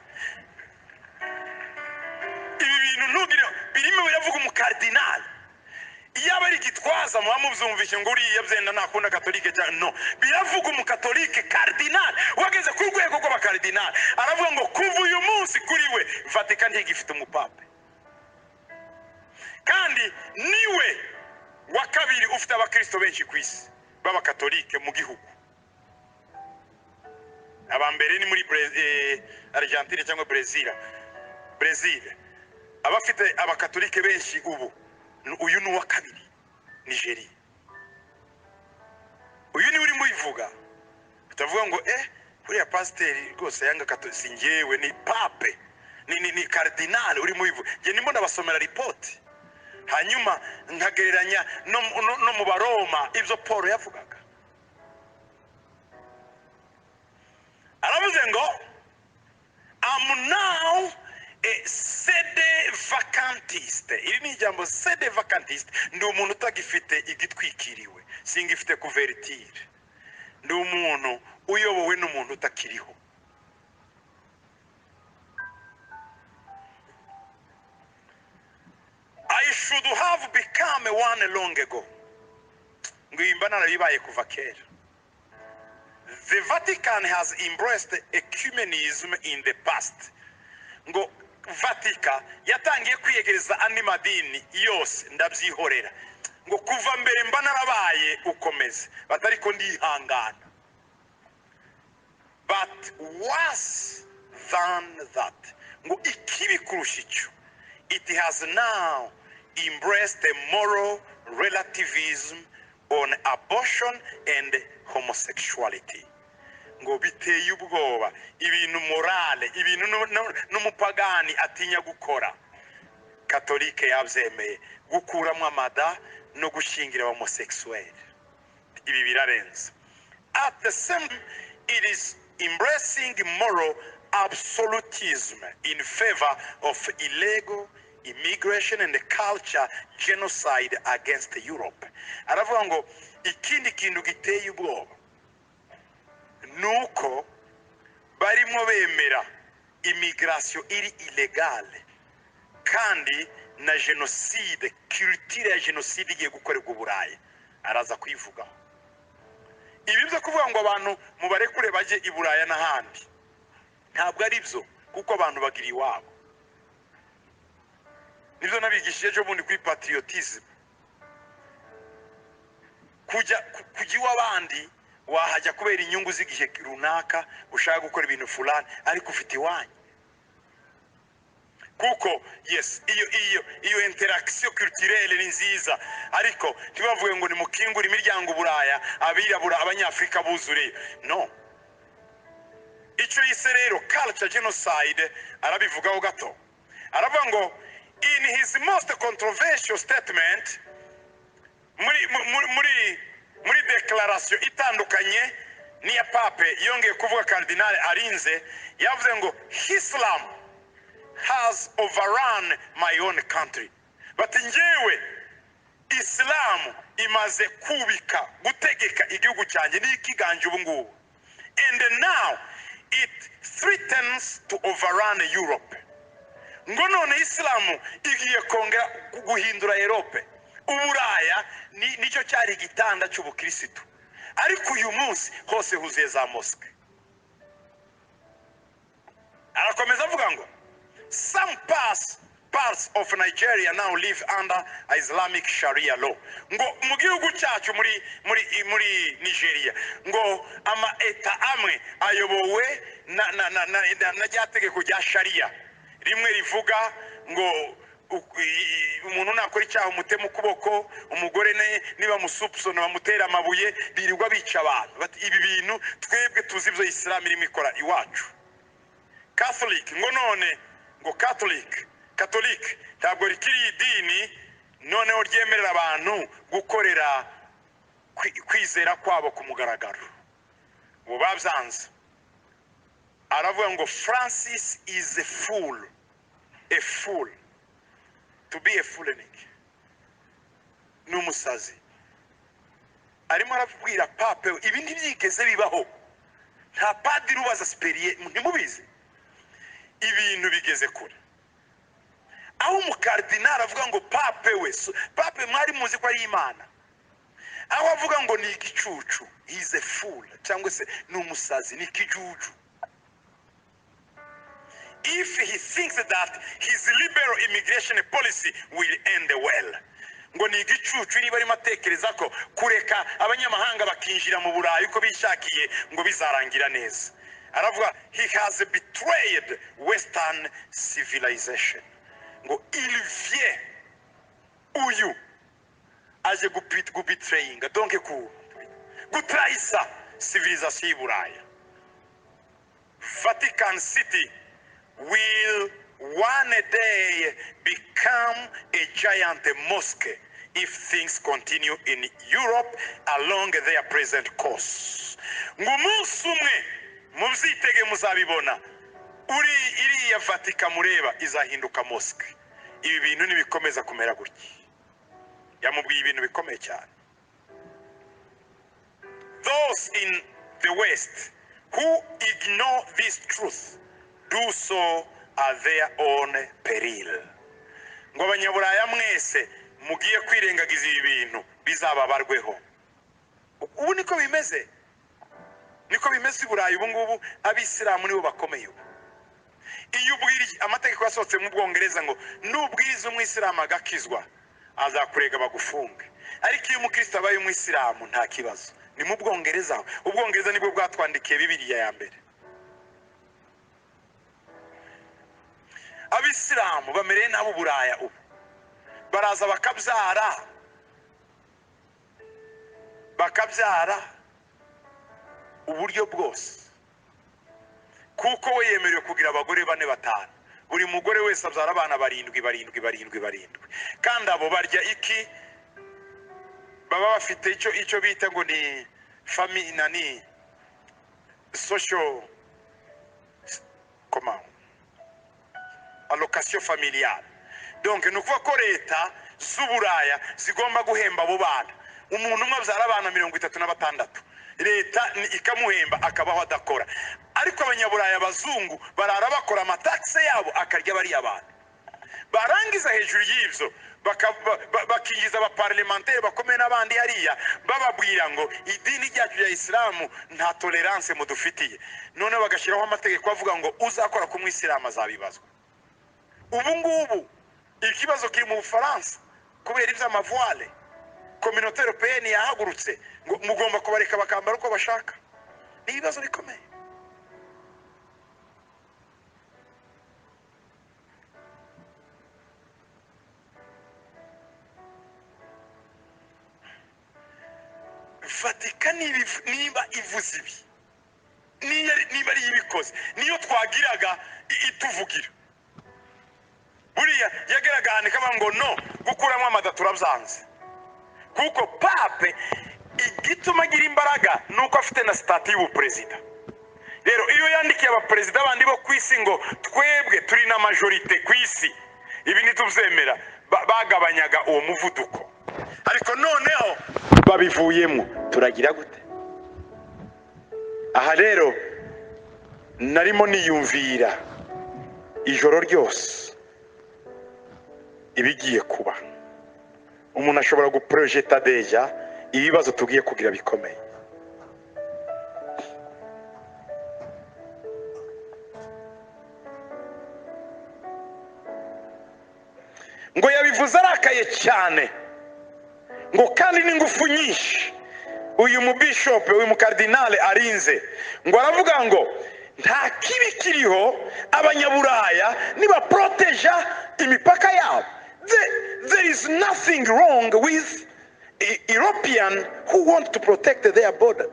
Ibi bintu ntugire birimo biravuga umukardinali. Iyo abari gitwaza muba mubyumvishe ngo uriya byenda ntakunda katolike cyane. No, biravuga umukatolike kardinali wageze ku rwego rw'abakardinali. Aravuga ngo kuva uyu munsi kuri we Vatican ntigifite umupapa, kandi niwe wa kabiri ufite abakristo benshi ku isi b'abakatolike mu gihugu. Abambere ni muri Argentine cyangwa Brazil. Abafite abakatolike benshi ubu, uyu ni uwa kabiri, Nigeria. Uyu ni uri muyivuga, utavuga ngo buriya pasiteri rwose yanga katolike. Si njyewe, ni pape, ni kardinali uri muyivuga. Nge ndimo ndabasomera ripoti, hanyuma nkagereranya no mu Baroma ibyo Paul yavugaga. Aravuze ngo I'm now a sede vacantiste. Iri ni ijambo sede vacantiste. Ndi umuntu utagifite igitwikiriwe, singifite couverture. Ndi umuntu uyobowe n'umuntu utakiriho. I should have become one long ago. Ngo imba narabibaye kuva kera. The Vatican has embraced ecumenism in the past. Ngo Vatican yatangiye kwiyegereza andi madini yose, ndabyihorera. Ngo kuva mbere mba narabaye ukomeze, batariko ndihangana. But worse than that, ngo ikibi kurusha icyo, it has now embraced a moral relativism on abortion and homosexuality. Ngo biteye ubwoba, ibintu morale, ibintu n'umupagani atinya gukora, katolike yabyemeye, gukuramo amada no gushingira homosexuel. Ibi birarenze. At the same time, it is embracing moral absolutism in favor of illegal immigration and the culture genocide against Europe. Aravuga ngo ikindi kintu giteye ubwoba nuko barimo bemera immigration iri illegale kandi na genocide, culture ya genocide igiye gukorerwa uburayi. Araza kwivugaho ibi byo kuvuga ngo abantu mubarekure baje i Buraya n'ahandi, ntabwo ari byo, kuko abantu bagira iwabo. Nibyo nabigishije ejo bundi kuri patriotism. Kujya iw'abandi wahajya kubera inyungu z'igihe runaka, ushaka gukora ibintu fulani ariko ufite iwanyu. Kuko yes, iyo interaction culturelle ni nziza, ariko ntibavuge ngo ni mukingura imiryango Buraya abirabura abanyafrika buzure. No, icyo yise rero culture genocide arabivugaho gato. Aravuga ngo in his most controversial statement muri declaration itandukanye niya pape yongeye kuvuga Cardinal Arinze, yavuze ngo Islam has overrun my own country. But njyewe Islam imaze kubika gutegeka igihugu cyanjye n'ikiganje ubu ngubu. And now it threatens to overrun Europe. Ngo none Islam igiye kongera guhindura Europe. Uburaya nicyo cyari igitanda cy'ubukristo, ariko uyu munsi hose huzuye za mosque. Arakomeza avuga ngo some parts of Nigeria now live under Islamic Sharia law. Ngo mu gihugu cyacu muri Nigeria ngo ama eta amwe ayobowe na ryategeko rya Sharia, rimwe rivuga ngo umuntu nakora icyaha umutema ukuboko, umugore niba musupsona bamutera amabuye, birirwa bica abantu. Bati ibi bintu twebwe tuzi ibyo Islam irimo ikora iwacu. Catholic ngo none ngo Catholic ntabwo rikiri idini noneho ryemerera abantu gukorera kwizera kwabo ku mugaragaro. Ubu babyanze. Aravuga ngo Francis is a fool. To be a fool ni umusazi. Arimo arabwira pape ibi ntibyigeze bibaho. Nta padiri ubaza superiye, ntimubizi. Ibintu bigeze kure. Aho umukardinal avuga ngo pape mwari muzi ko ari Imana. Aho avuga ngo ni igicucu, he is a fool, cyangwa se ni umusazi, ni ikijuju. If he thinks that his liberal immigration policy will end well, ngo ni igicucu niba arimo atekereza ko kureka abanyamahanga bakinjira mu Burayi uko bishakiye ngo bizarangira neza. Aravuga he has betrayed Western civilization. Ngo il vient uyu aje gubetraying, donc gutrahisa civilisation y'u Burayi. Vatican City will one day become a giant mosque if things continue in Europe along their present course. Ngumunsi umwe mubyitege muzabibona iriya Vatican mureba izahinduka mosque. Ibi bintu nibikomeza kumera gutya. Yamubwiye ibintu bikomeye cyane. Those in the West who ignore this truth do so at their own peril. Ngo abanyaburaya mwese mugiye kwirengagiza ibi bintu bizababarweho. Ubu niko bimeze. Niko bimeze i Burayi ubu ngubu, abisilamu nibo bakomeye. Iyo ubwirije amategeko yasohotse mu Bwongereza ngo nubwiriza umwisilamu agakizwa azakurega bagufunge, ariko iyo umukristo abaye umwisilamu nta kibazo. Ni mu Bwongereza. Ubwongereza nibwo bwatwandikiye Bibiliya ya mbere. Abisilamu bamereye nabo Buraya ubu baraza bakabyara uburyo bwose, kuko we yemerewe kugira abagore 4 5. Buri mugore wese abyara abana 7 kandi abo barya iki? Baba bafite icyo bita ngo ni family social allocation familiale. Donc nukuva ko leta z'Uburaya zigomba guhemba abo bana. Umuntu umwe abyara abana 36 leta ikamuhemba akabaho adakora. Ariko abanyaburaya abazungu barara bakora amatakse yabo akarya bari abantu. Barangiza hejuru y'ivyo bakinjiza abaparlementaire bakomeye n'abandi hariya bababwira ngo idini ryacu ya Islamu nta tolerance mudufitiye. None bagashiraho amategeko avuga ngo uzakora ku mwisilamu azabibazwa. Ubu ngubu ikibazo kiri mu Bufaransa kubera ivy'amavoile. Communauté européenne yahagurutse ngo mugomba kubareka bakambara uko bashaka. Ni ibibazo bikomeye. Vatican niba ivuze ibi, niba ari ibikoze, niyo twagiraga ituvugira. Buriya yagaragane kama ngo no gukuramo amada turabyanze. Kuko pape igituma gira imbaraga nuko afite na stati y'ubuperezida. Rero iyo yandikiye abaperezida bandi bo kwisi ngo twebwe turi na majorite kwisi, ibi ntitubyemera, bagabanyaga uwo muvuduko. Ariko noneho babivuyemo turagira gute? Aha rero narimo niyumvira ijoro ryose ibigiye kuba. Umuntu ashobora guprojeta deja ibibazo tugiye kugira bikomeye. Ngo yabivuze arakaye cyane, ngo kandi n'ingufu nyinshi uyu mubishop uyu mukardinale arinze, ngo aravuga ngo nta kibi kiriho abanyaburaya niba proteja imipaka yabo. There is nothing wrong with European who want to protect their border.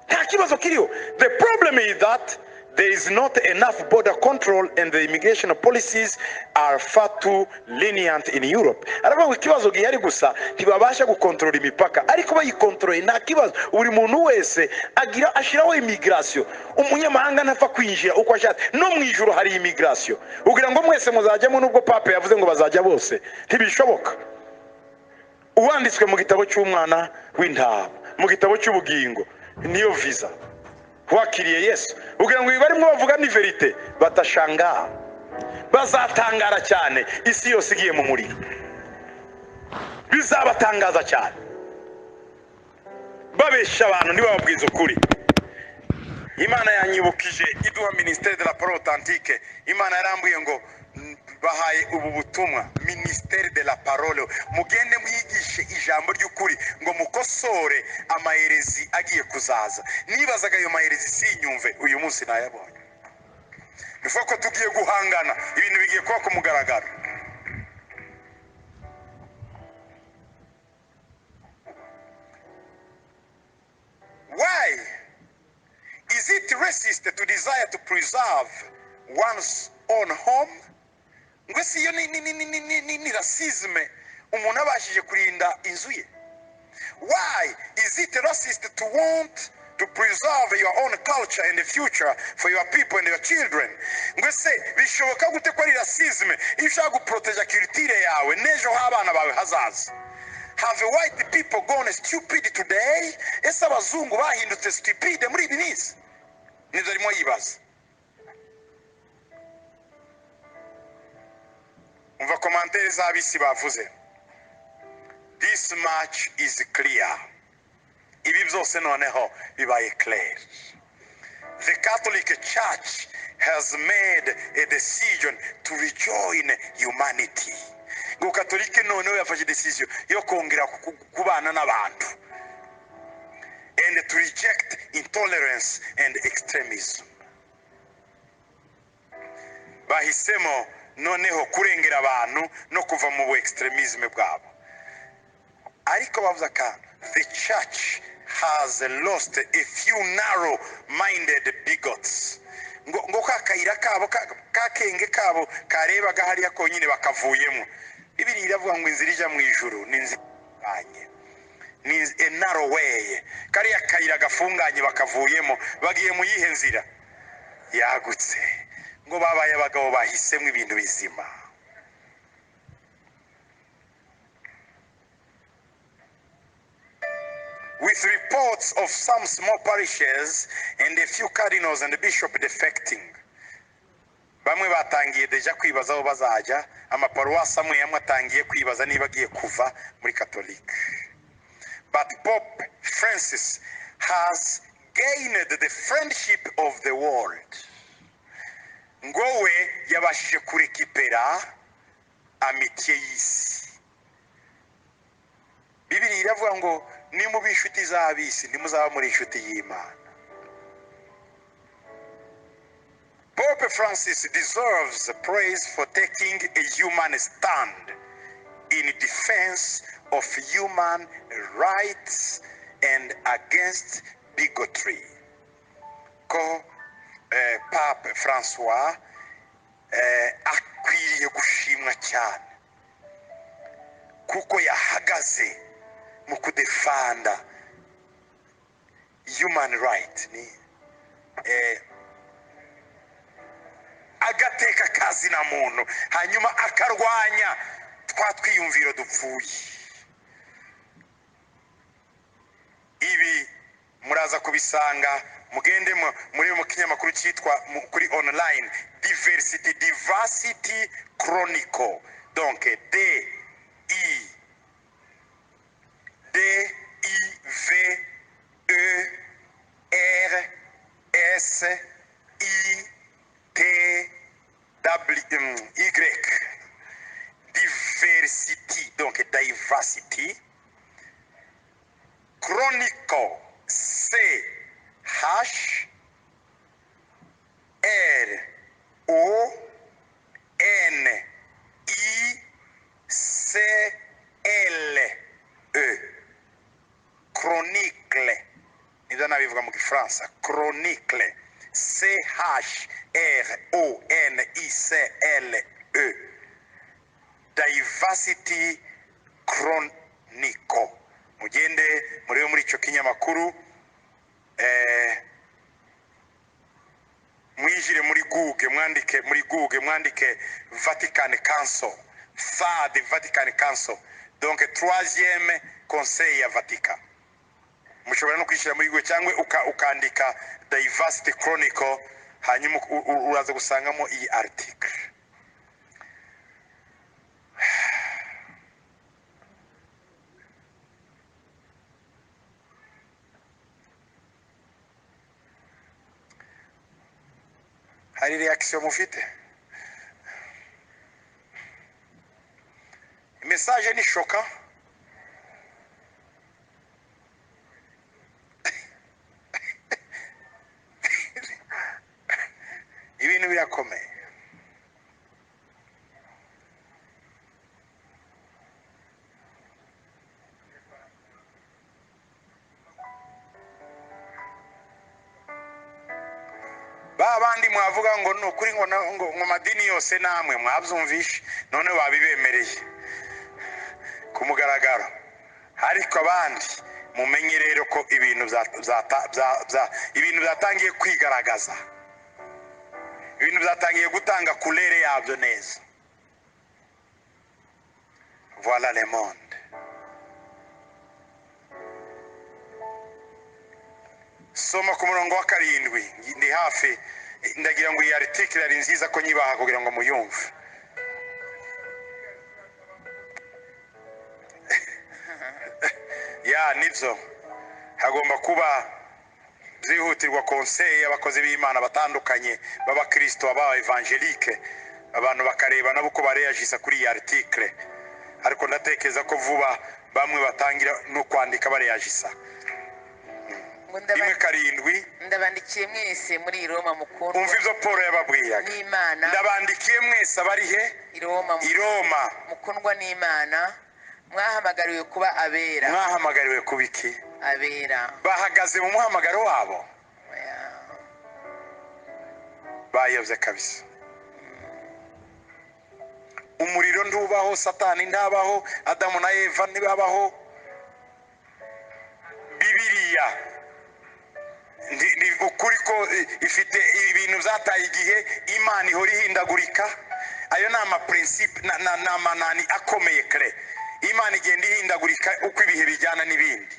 Nta kibazo kiriho. The problem is that there is not enough border control and the immigration policies are far too lenient in Europe. Aravuga ngo ikibazo gihari gusa ntibabasha gukontrola imipaka, ariko bayikontrole nta kibazo. Buri muntu wese agira ashiraho immigration. Umunyamahanga ntafa kwinjira uko ashatse. No mu ijuru hari immigration. Ugira ngo mwese muzajyamo nubwo pape yavuze ngo bazajya bose. Ntibishoboka. Uwanditswe mu gitabo cy'umwana w'intama, mu gitabo cy'ubugingo, niyo visa. Wakiriye Yesu. Ugira ngo ibarimwe bavuga ni verite, batashanga. Bazatangara cyane isi yose igiye mu muriro. Bizabatangaza cyane. Babesha abantu ntibababwiza ukuri. Imana yanyibukije iduha ministère de la parole authentique. Imana yarambuye ngo bahaye ubu butumwa ministère de la parole, mugende mwigishe ijambo ry'ukuri ngo mukosore amaherezi agiye kuzaza. Nibazaga ayo maherezi sinyumve uyu munsi nayabonye. Bivuga ko tugiye guhangana, ibintu bigiye kuba ku mugaragaro. Why is it racist to desire to preserve one's own home? Ngo si yo ni racisme umuntu abashije kurinda inzu ye. Why is it racist to want to preserve your own culture and the future for your people and your children? Ngo se bishoboka gute ko ari racisme iyo ushaka guprotege culture yawe n'ejo h'abana bawe hazaza? Have white people gone stupid today? Ese abazungu bahindutse stupid muri ibi minsi? Nizo arimo yibaza. Umva commentaire z'abisi bavuze. This much is clear. Ibi byose noneho bibaye clear. The Catholic Church has made a decision to rejoin humanity. Ngo Katolike noneho yafashe decision yo kongera kubana n'abantu and to reject intolerance and extremism. Bahisemo noneho kurengera abantu no kuva mu extremism bwabo. Ariko bavuze ka the church has lost a few narrow-minded bigots. Ngo kakayira kabo kakenge kabo karebaga hariya konyine bakavuyemo. Bibiri iravuga ngo inzira ija mu ijuru ni nziranye. Ni a narrow way. Kariya kayira gafunganye bakavuyemo bagiye mu yihe nzira yagutse. Ngo babaye abagabo bahisemo ibintu bizima. with reports of some small parishes and a few cardinals and the bishop defecting. Bamwe batangiye deja kwibaza aho bazajya, amaparuwasi amwe atangiye kwibaza niba agiye kuva muri Catholic. But Pope Francis has gained the friendship of the world. Ngowe yabashije kurekipera amitiye y'isi. Bibiliya iravuga ngo nimuba inshuti z'ab'isi ntimuzaba muri inshuti y'Imana. Pope Francis deserves praise for taking a human stand in defense of human rights and against bigotry. Ko Pape Francois akwiriye gushimwa cyane kuko yahagaze mu kudefanda human right, ni agateka kazi na muntu, hanyuma akarwanya twa twiyumviro dupfuye. Ibi muraza kubisanga mugende muri mu kinyamakuru cyitwa kuri online Diversity Chronicle, donc Diversity, donc Diversity Chronicle, CHRONICLE, Chronicle, nibyo nabivuga mu Gifaransa, Chronicle, CHRONICLE, Diversity Chronicle. Mugende muri icyo kinyamakuru, mwijire muri Google, mwandike Vatican Council, Third Vatican Council, donc troisième conseil ya Vatican. Mushobora no kwishyira muri Google cyangwa ukandika Diversity Chronicle, hanyuma uraza gusangamo iyi article. Hari reaction mufite? Message ni shoka. Ibintu birakomeye. Babandi mwavuga ngo no kuri ngo madini yose namwe mwabyumvishe, none wabibemereye kumugaragaro. Ariko abandi mumenye rero ko ibintu byatangiye kwigaragaza, ibintu byatangiye gutanga couleur yabyo neza. Voilà le monde. Soma ku murongo wa 7, ndi hafi, ndagira ngo iyi article ari nziza ko nyibaha kugira ngo muyumve. Ya nivyo hagomba kuba zihutirwa conseil y'abakozi b'Imana batandukanye baba Kristo, aba evangelique, abantu bakareba nabo ko bareyagisa kuri iyi article. Ariko ndatekereza ko vuba bamwe batangira no kwandika bareyagisa. Ndabandikiye mwese muri Roma mukundwa. Umva ivyo Paul yababwiyaga. N'Imana. Ndabandikiye mwese abari he? I Roma. Mukundwa n'Imana. Mwahamagariwe kuba abera. Mwahamagariwe kubiki? Abera. Bahagaze mu muhamagaro wabo. Bayobye kabisa. Umuriro ndubaho, Satani ndabaho, Adamu na Eva ntibabaho. Bibiliya ni ukuri ko ifite ibintu byataye igihe, Imana ihora ihindagurika. Ayo ni amaprincipe n'amanani akomeye kare. Imana igenda ihindagurika uko ibihe bijyana n'ibindi.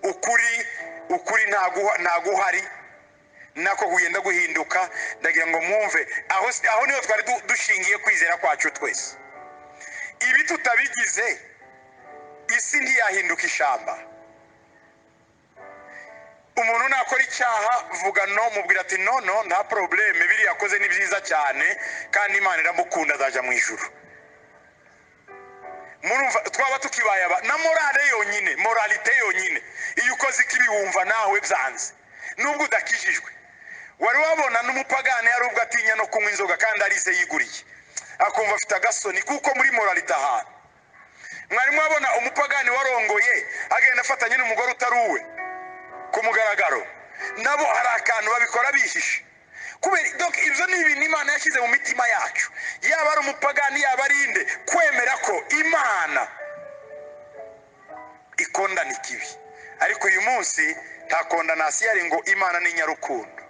ukuri ntaguhari nako kugenda guhinduka. Ndagira ngo mwumve aho niho twari dushingiye kwizera kwacu twese. Ibi tutabigize isi ntiyahinduka ishamba. Umuntu nakora icyaha vuga no, mubwira ati no nta probleme, biri yakoze ni byiza cyane kandi Imana iramukunda azaja mu ijuru. Murumva twaba tukibaye na moralite yonyine iyo ukoze ikibi wumva nawe byanze nubwo udakijijwe. Wari wabona n'umupagani yari ubwo atinya no kunywa inzoga kandi arize yiguriye akumva afite agasoni kuko muri moralite ahantu. Mwari mwabona umupagani warongoye agenda afatanye n'umugore utari uwe ku mugaragaro? Nabo hari akantu babikora bihishe. Donc ibyo ni ibintu Imana yashyize mu mitima yacu, yaba ari umupagani yaba ari inde, kwemera ko Imana ikondana ikibi. Ariko uyu munsi nta kondanasi yari ngo Imana ni nyarukundo.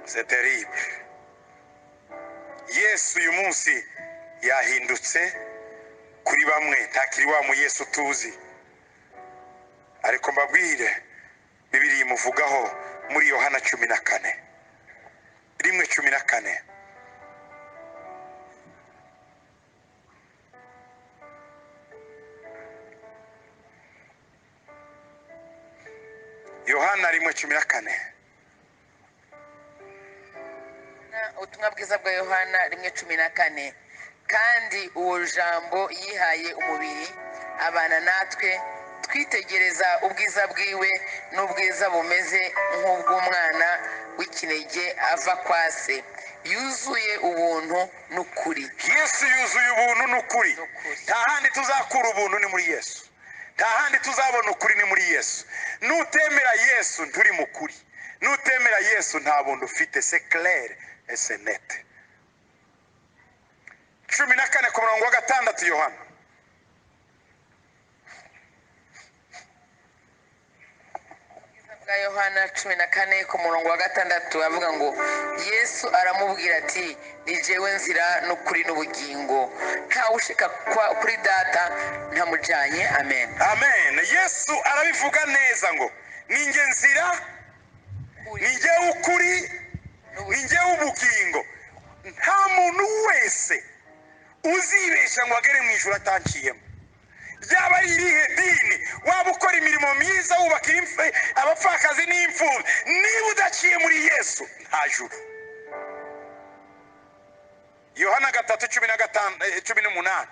C'est terrible. Yesu uyu munsi yahindutse kuri bamwe, ntakiri wa mu Yesu tuzi. Ariko mbabwire Bibiri imuvugaho muri Yohana 14 rimwe 14. Yohana 1:14. Ubutumwa bwiza bwa Yohana 1:14. Kandi uwo jambo yihaye umubiri abana natwe, twitegereza ubwiza bwiwe n'ubwiza bumeze nk'ubw'umwana w'ikinege ava kwa se, yuzuye ubuntu n'ukuri. Yesu yuzuye ubuntu n'ukuri. Nta handi tuzakura ubuntu ni muri Yesu. Nta handi tuzabona ukuri ni muri Yesu. Nutemera Yesu nturi mu kuri. Nutemera Yesu nta buntu ufite. C'est clair et c'est net. 14:6 Yohana. Yohana 14:6 avuga ngo Yesu aramubwira ati ni jewe nzira n'ukuri n'ubugingo, ntawe ushika kuri data ntamujanye. Amen. Amen. Yesu arabivuga neza ngo ninjye nzira, ninjye ukuri, ninjye ubugingo. Nta muntu wese uzibesha ngo agere mu ijuru atanciyemo. Byaba ari irihe dini waba ukora imirimo myiza wubakira abapfakazi n'imfubyi, niba udaciye muri Yesu nta juru. Yohana 3:18.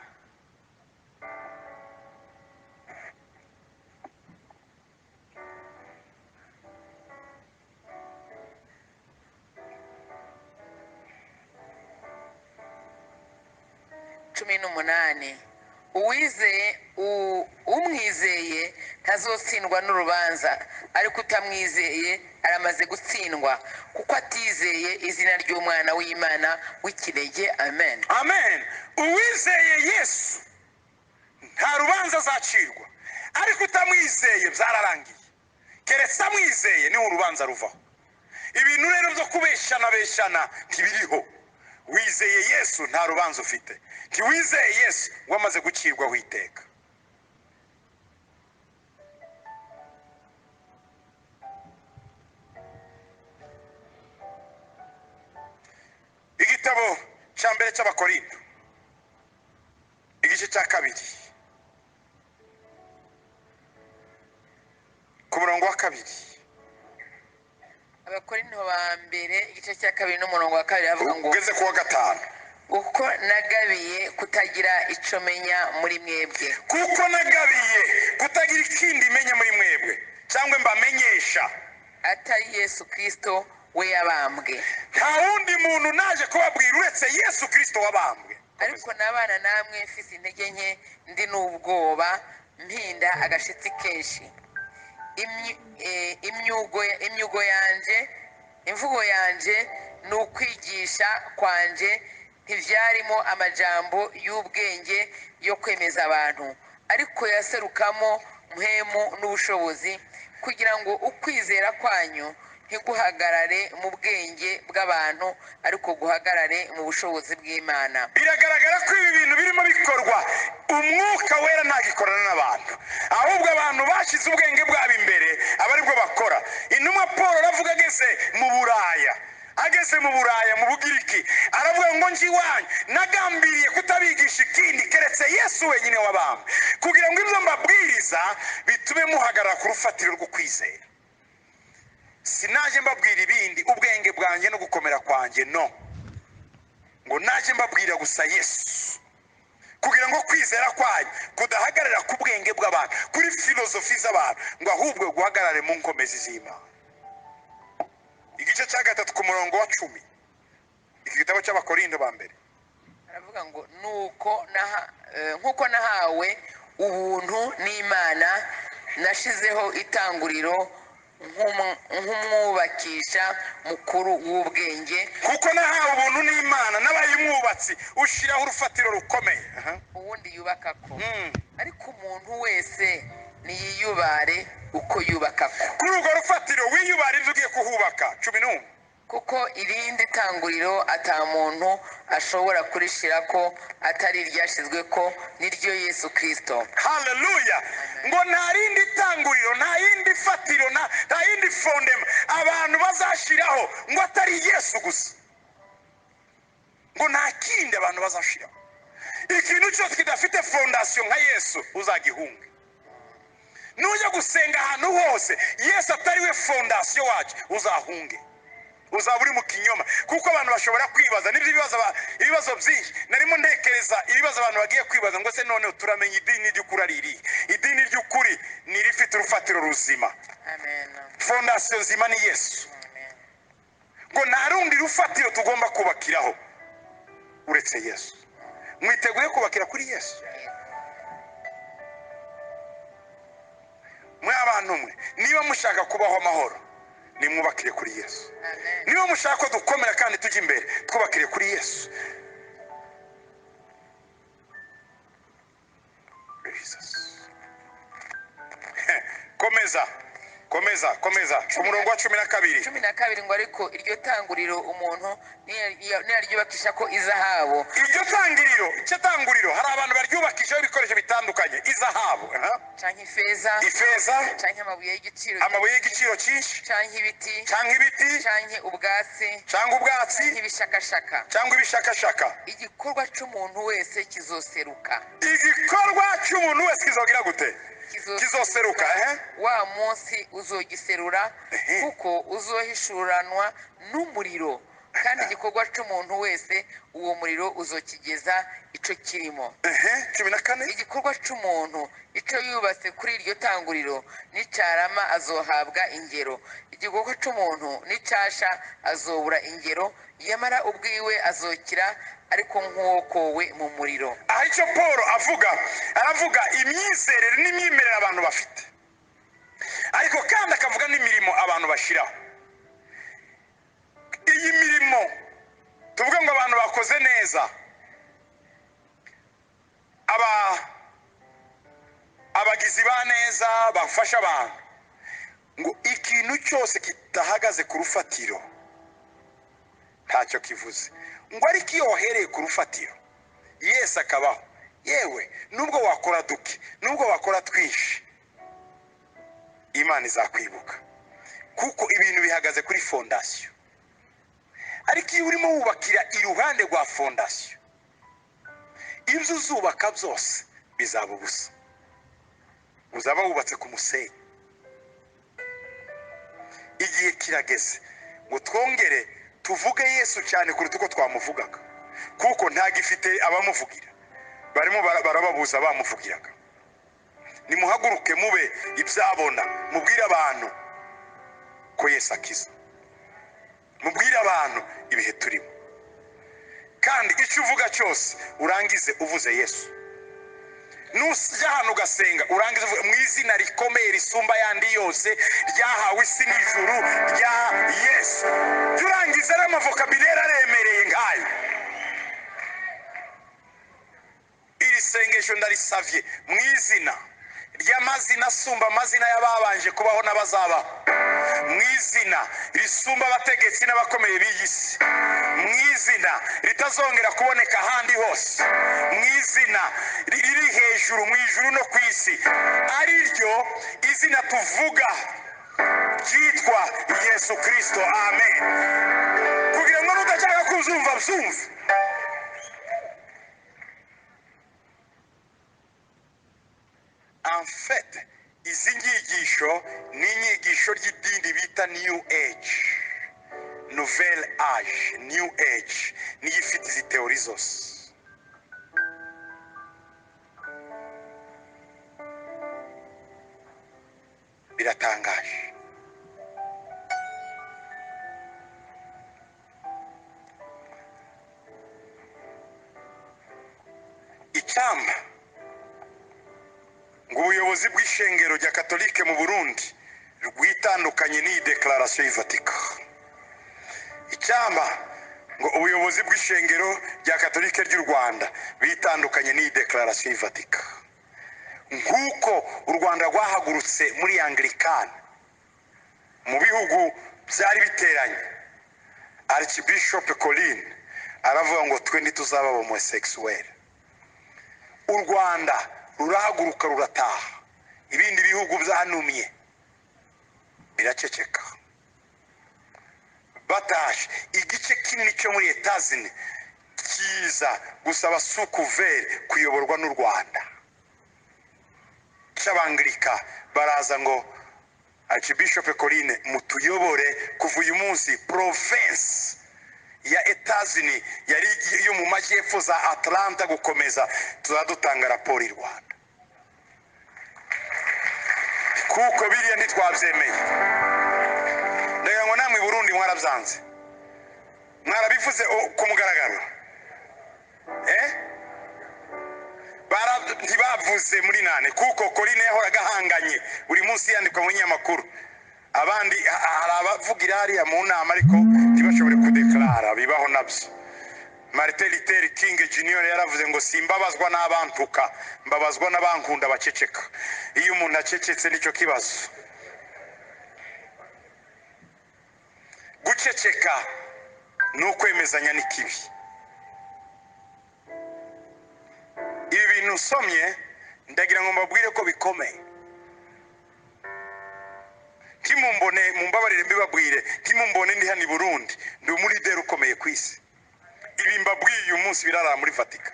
Umwizeye ntazotsindwa n'urubanza, ariko utamwizeye aramaze gutsindwa kuko atizeye izina ry'umwana w'Imana w'ikinege. Amen. Amen. Uwizeye Yesu nta rubanza azacirwa, ariko utamwizeye byararangiye. Keretse amwizeye niho urubanza ruvaho. Ibintu rero byo kubeshana ntibiriho. Wizeye Yesu nta rubanza ufite. Ntiwizeye Yesu wamaze gucirwaho iteka. Igitabo cya mbere cy'Abakorinto igice cya 2 ku murongo wa 2. Abakorinto ba mbere igice cya 2 n'umurongo wa 2 avuga ngo ugeze ku wa 5. uko nagabiye kutagira ico menya muri mwebwe. Kuko nagabiye kutagira ikindi menya muri mwebwe cyangwa mbamenyesha atari Yesu Kristo we yabambwe. Nta wundi muntu naje kubabwira uretse Yesu Kristo wabambwe. Ariko nabana namwe mfise intege nke, ndi n'ubwoba, mpinda agashitsi kenshi. Imyugo yanje, imvugo yanje n'ukwigisha kwanje ntivyarimo amajambo y'ubwenge yo kwemeza abantu, ariko yaserukamo mpemu n'ubushobozi, kugira ngo ukwizera kwanyu ntiguhagarare mu bwenge bw'abantu ariko guhagarare mu bushobozi bw'Imana. biragaragara ko ibi bintu birimo bikorwa umwuka wera ntagikorana n'abantu, ahubwo abantu bashyize ubwenge bwabo imbere aba aribwo bakora. Intumwa Paul aravuga ageze mu Buraya mu Bugiriki, aravuga ngo nje iwanyu nagambiriye kutabigisha ikindi keretse Yesu wenyine wabambwe, kugira ngo ibyo mbabwiriza bitume muhagarara ku rufatiro rwo kwizera. Sinaje mbabwira ibindi ubwenge bwanjye no gukomera kwanjye, no, ngo naje mbabwira gusa Yesu, kugira ngo kwizera kwanyu kudahagarara ku bwenge bw'abantu, kuri filozofi z'abantu, ngo ahubwo guhagarare mu nkomezi z'Imana. Igice cya 3 ku murongo wa 10, iki gitabo cy'Abakorinto ba mbere, aravuga ngo nkuko nahawe ubuntu n'Imana nashizeho itanguriro nk'umwubakisha mukuru w'ubwenge. kuko nahawe ubuntu n'Imana nabaye umwubatsi ushiraho urufatiro rukomeye ubundi yubakako. ariko umuntu wese niyiyubare uko yubakako. kuri urwo rufatiro wiyubara inzu ugiye kuhubaka. 11. kuko irindi tanguriro ata muntu ashobora kurishira ko atari ryashizwe ko niryo Yesu Kristo. Haleluya. ngo nta rindi tanguriro, nta yindi fatiro, nta yindi fondema abantu bazashiraho ngo atari Yesu gusa, ngo nta kindi abantu bazashiraho. Ikintu cyose kidafite fondasiyo nka Yesu uzagihunga. Nujya gusenga ahantu hose Yesu atari we fondasiyo wacu uzahunge, uzaba uri mu kinyoma. kuko abantu bashobora kwibaza n'ibyo ibibazo byinshi. narimo ntekereza ibibazo abantu bagiye kwibaza, ngo se none turamenya idini ry'ukuri ari irihe? idini ry'ukuri ni irifite urufatiro ruzima. Amen. fondasiyo nzima ni Yesu. Amen. ngo nta rundi rufatiro tugomba kubakiraho uretse Yesu. mwiteguye kubakira kuri Yesu? mwe abantu mwe, niba mushaka kubaho amahoro nimwubakire kuri Yesu. Amen. niba mushaka ko dukomera kandi tujya imbere twubakire kuri Yesu. komeza ku murongo wa 12. 12 ngo ariko iryo tanguriro umuntu niyaryubakisha ko izahabu. iryo tanguriro hari abantu baryubakishaho ibikoresho bitandukanye, izahabu canke ifeza canke amabuye y'igiciro cyinshi canke ibiti canke ubwatsi canke ibishakashaka. igikorwa cy'umuntu wese kizoseruka. kizogira gute? kizoseruka. wa munsi uzogiserura kuko uzohishuranwa n'umuriro, kandi igikorwa cy'umuntu wese uwo muriro uzokigeza ico kirimo. 14. igikorwa cy'umuntu ico yubatse kuri iryo tanguriro nicarama azohabwa ingero. igikorwa cy'umuntu nicasha azobura ingero, yamara ubwiwe azokira ariko nk'uwokowe mu muriro. aha icyo Paul aravuga imyizerere n'imyemerere abantu bafite, ariko kandi akavuga n'imirimo abantu bashiraho. iyi mirimo tuvuga ngo abantu bakoze neza, abagizi ba neza bafasha abantu, ngo ikintu cyose kitahagaze ku rufatiro ntacyo kivuze. ngo ariko iyo wahereye ku rufatiro Yesu akabaho, yewe nubwo wakora duke, nubwo wakora twinshi, Imana izakwibuka, kuko ibintu bihagaze kuri fondasiyo. ariko iyo urimo wubakira iruhande rwa fondasiyo, ibyo uzubaka byose bizaba ubusa, uzaba wubatse ku musenyi. igihe kirageze ngo twongere tuvuge Yesu cyane kuruta uko twamuvugaga, kuko ntagifite abamuvugira, barimo barababuza bamuvugiraga. nimuhaguruke mube ibyabona, mubwire abantu ko Yesu akiza, mubwire abantu ibihe turimo, kandi icyo uvuga cyose urangize uvuze Yesu. nusya hano ugasenga urangize uvuga mu izina rikomeye risumba yandi yose ryahawe isi n'ijuru rya Yesu. turangize n'amavokabulere aremereye nk'ayo. iri sengesho ndarisavye mu izina ry'amazina asumba amazina y'ababanje kubaho n'abazabaho, mu izina risumba abategetsi n'abakomeye b'iyi si, mu izina ritazongera kuboneka ahandi hose, mu izina riri hejuru mu ijuru no ku isi, ari ryo izina tuvuga ryitwa Yesu Kristo. Amen. Kugira ngo n'udashaka kuzumva byumve. En fait, izi nyigisho ni inyigisho ry'idini bita New Age, Nouvelle Age, New Age, niyo ifite izi teori zose. Biratangaje. Icyamba ngo ubuyobozi bw'ishengero rya Katolike mu Burundi rwitandukanye n'iyi declaration y'Ivatika. Icyamba ngo ubuyobozi bw'ishengero rya Katolike ry'u Rwanda bitandukanye n'iyi declaration y'Ivatika. Nk'uko u Rwanda rwahagurutse muri Anglikani mu bihugu byari biteranye, Archbishop Colin aravuga ngo twe ntituzaba homosexuel. U Rwanda rurahaguruka rurataha, ibindi bihugu byanumye biraceceka. Batashe igice kinini cyo muri Etazini kiza gusaba sukuvere kuyoborwa n'u Rwanda. Cy'Abanglika baraza ngo Archbishop Colin mutuyobore kuva uyu munsi province ya Etazini yari yo mu majyepfo za Atlanta gukomeza tuzadutanga raporo i Rwanda. Kuko biriya ntitwabyemeye. Ndagira ngo namwe Burundi mwarabyanze, mwarabivuze ku mugaragaro. Ntibavuze muri nane kuko Colin yahoraga ahanganye buri munsi yandikwa mu nyamakuru. Abandi hari abavugira hariya mu nama ariko ntibashobore kudeklara, bibaho nabyo. Martin Luther King Jr yaravuze ngo simbabazwa n'abantuka, mbabazwa n'abankunda baceceka. Iyo umuntu acecetse nicyo kibazo. Guceceka ni ukwemezanya n'ikibi. Ibi bintu usomye ndagira ngo mbabwire ko bikomeye. Timumbone mumbabarire mbibabwire, timumbone ndi hano i Burundi ndi umulideri ukomeye ku isi. Ibi mbabwiye uyu munsi birara muri Vatika.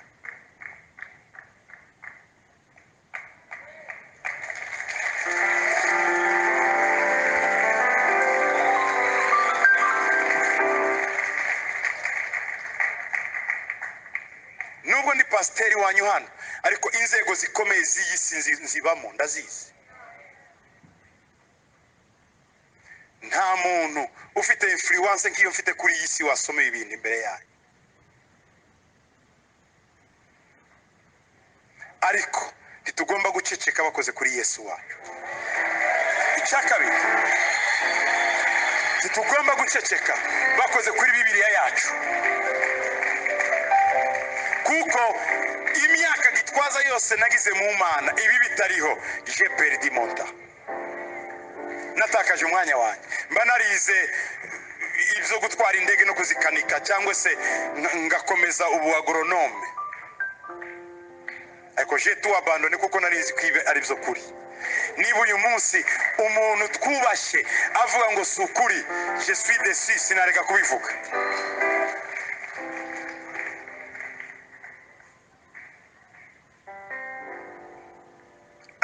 Nubwo ndi pasiteri wanyu hano ariko inzego zikomeye z'iyi si nzibamo ndazizi. Nta muntu ufite influence nk'iyo mfite kuri iyi si wasomeye ibintu imbere yayo. Ariko ntitugomba guceceka bakoze kuri Yesu wacu. Icya kabiri, ntitugomba guceceka bakoze kuri Bibiliya yacu. Kuko imyaka gitwaza yose nagize mu Mana ibi bitariho, je perdi mon temps. Natakaje umwanya wanjye. Mba narize ibyo gutwara indege no kuzikanika cyangwa se ngakomeza ubu agronome. Ariko je tu abandone kuko narizi kwibe ari byo kuri. Niba uyu munsi umuntu twubashye avuga ngo si ukuri, je suis déçu, sinareka kubivuga.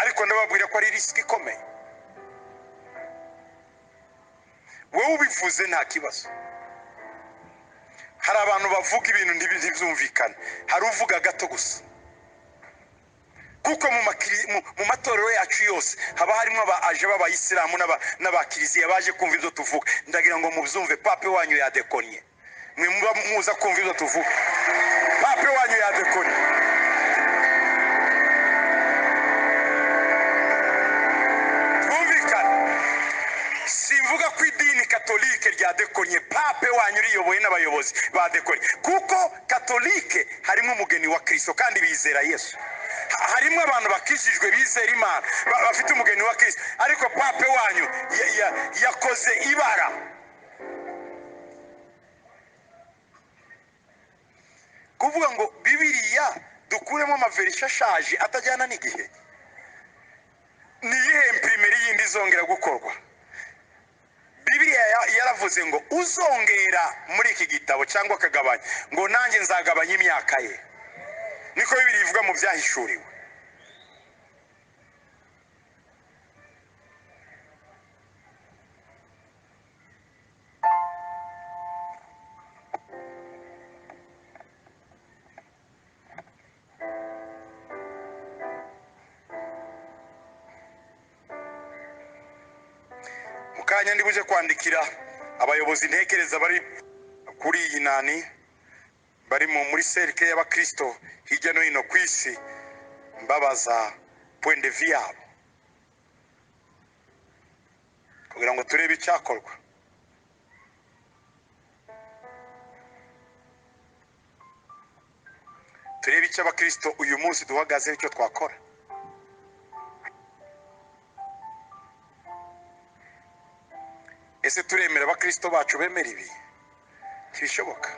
Ariko ndababwira ko ari risk ikomeye. Wowe ubivuze nta kibazo. Hari abantu bavuga ibintu ntibyumvikana, hari uvuga gato gusa. Kuko mu matorero yacu yose haba harimo abaje b'abayisilamu n'abakiriziya baje kumva ibyo tuvuga. Ndagira ngo mubyumve, pape wanyu yadekonye. Mwe muba muza kumva ibyo tuvuga. Pape wanyu yadekonye. Simvuga ko idini Katolike ryadekonye, pape wanyu riyoboye n'abayobozi badekonye. Kuko Katolike harimo umugeni wa Kristo kandi bizera Yesu. harimo abantu bakijijwe bizera Imana bafite umugeni wa Kristo, ariko pape wanyu yakoze ibara. Kuvuga ngo Bibiliya dukuremo amaverisha ashaje atajyana n'igihe, niyihe imprimeri yindi izongera gukorwa? Bibiliya yaravuze ngo uzongera muri iki gitabo cyangwa akagabanya, ngo nanjye nzagabanya imyaka ye. Niko Bibiliya ivuga mu Byahishuriwe. Mukanya ndibuje kwandikira abayobozi ntekereza bari kuri iyi nani, bari muri serike y'abakristo hirya no hino ku isi, mbabaza point de vue yabo kugira ngo turebe icyakorwa. Turebe icyo abakristo uyu munsi duhagazeho, icyo twakora. Ese turemera abakristo bacu bemera ibi? Ntibishoboka.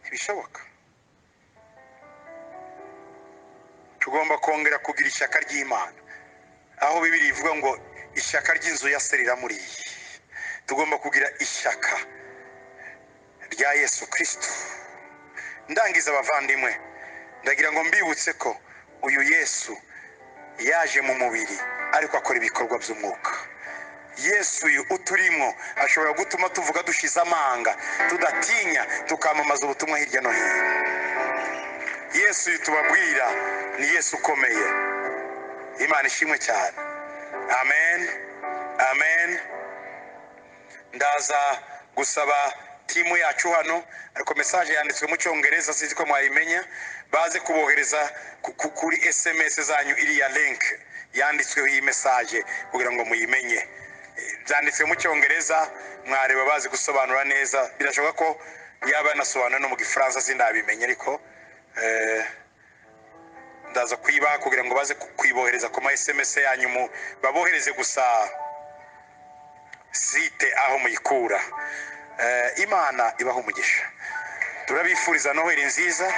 Ntibishoboka. Tugomba kongera kugira ishyaka ry'Imana, aho Bibiliya ivuga ngo ishyaka ry'inzu ya se riramuriye. Tugomba kugira ishyaka rya Yesu Kristo. Ndangiza abavandimwe, ndagira ngo mbibutse ko uyu Yesu yaje mu mubiri ariko akora ibikorwa by'umwuka. Yesu uyu uturimo ashobora gutuma tuvuga dushize amanga, tudatinya, tukamamaza ubutumwa hirya no hino. Yesu uyu tubabwira ni Yesu ukomeye. Imana ishimwe cyane. Amen, amen. Ndaza gusaba timu yacu hano, ariko message yanditswe mu Cyongereza, sizi ko mwayimenya, baze kubohereza kuri SMS zanyu iriya link yanditsweho iyi message kugira ngo muyimenye. Byanditswe mu Cyongereza, mwareba bazi gusobanura neza. Birashoboka ko yaba nasobanura no mu Gifaransa sindabimenye, ariko ndaza kwiba kugira ngo baze kwibohereza ku ma SMS yanyu, babohereze gusa site aho muyikura. Imana ibaho umugisha. Turabifuriza Noheli nziza,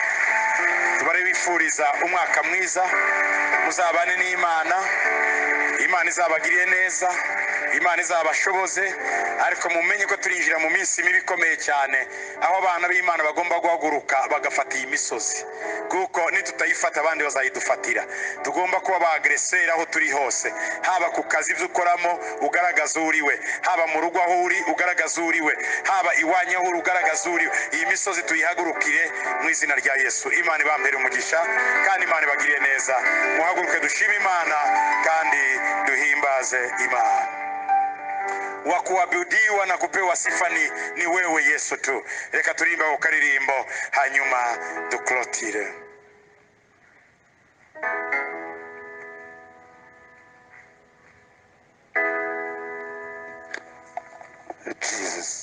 tubarabifuriza umwaka mwiza, muzabane n'Imana. Imana izabagiriye neza, Imana izabashoboze, ariko mumenye ko turinjira mu minsi mibi ikomeye cyane, aho abana b'Imana bagomba guhaguruka bagafata iyi misozi, kuko nitutayifata abandi bazayidufatira. Tugomba kuba ba agreseri aho turi hose, haba ku kazi ibyo ukoramo ugaragaza uriwe, haba mu rugo aho uri ugaragaza uriwe, haba iwanyu aho uri ugaragaza uriwe. Iyi misozi tuyihagurukire mu izina rya Yesu. Imana ibambere umugisha kandi Imana ibagiriye neza. Muhaguruke dushime Imana kandi duhimbaze Imana. Wa kuabudiwa na kupewa sifa ni wewe Yesu tu. Reka turimba kwa karirimbo hanyuma duklotire. Jesus.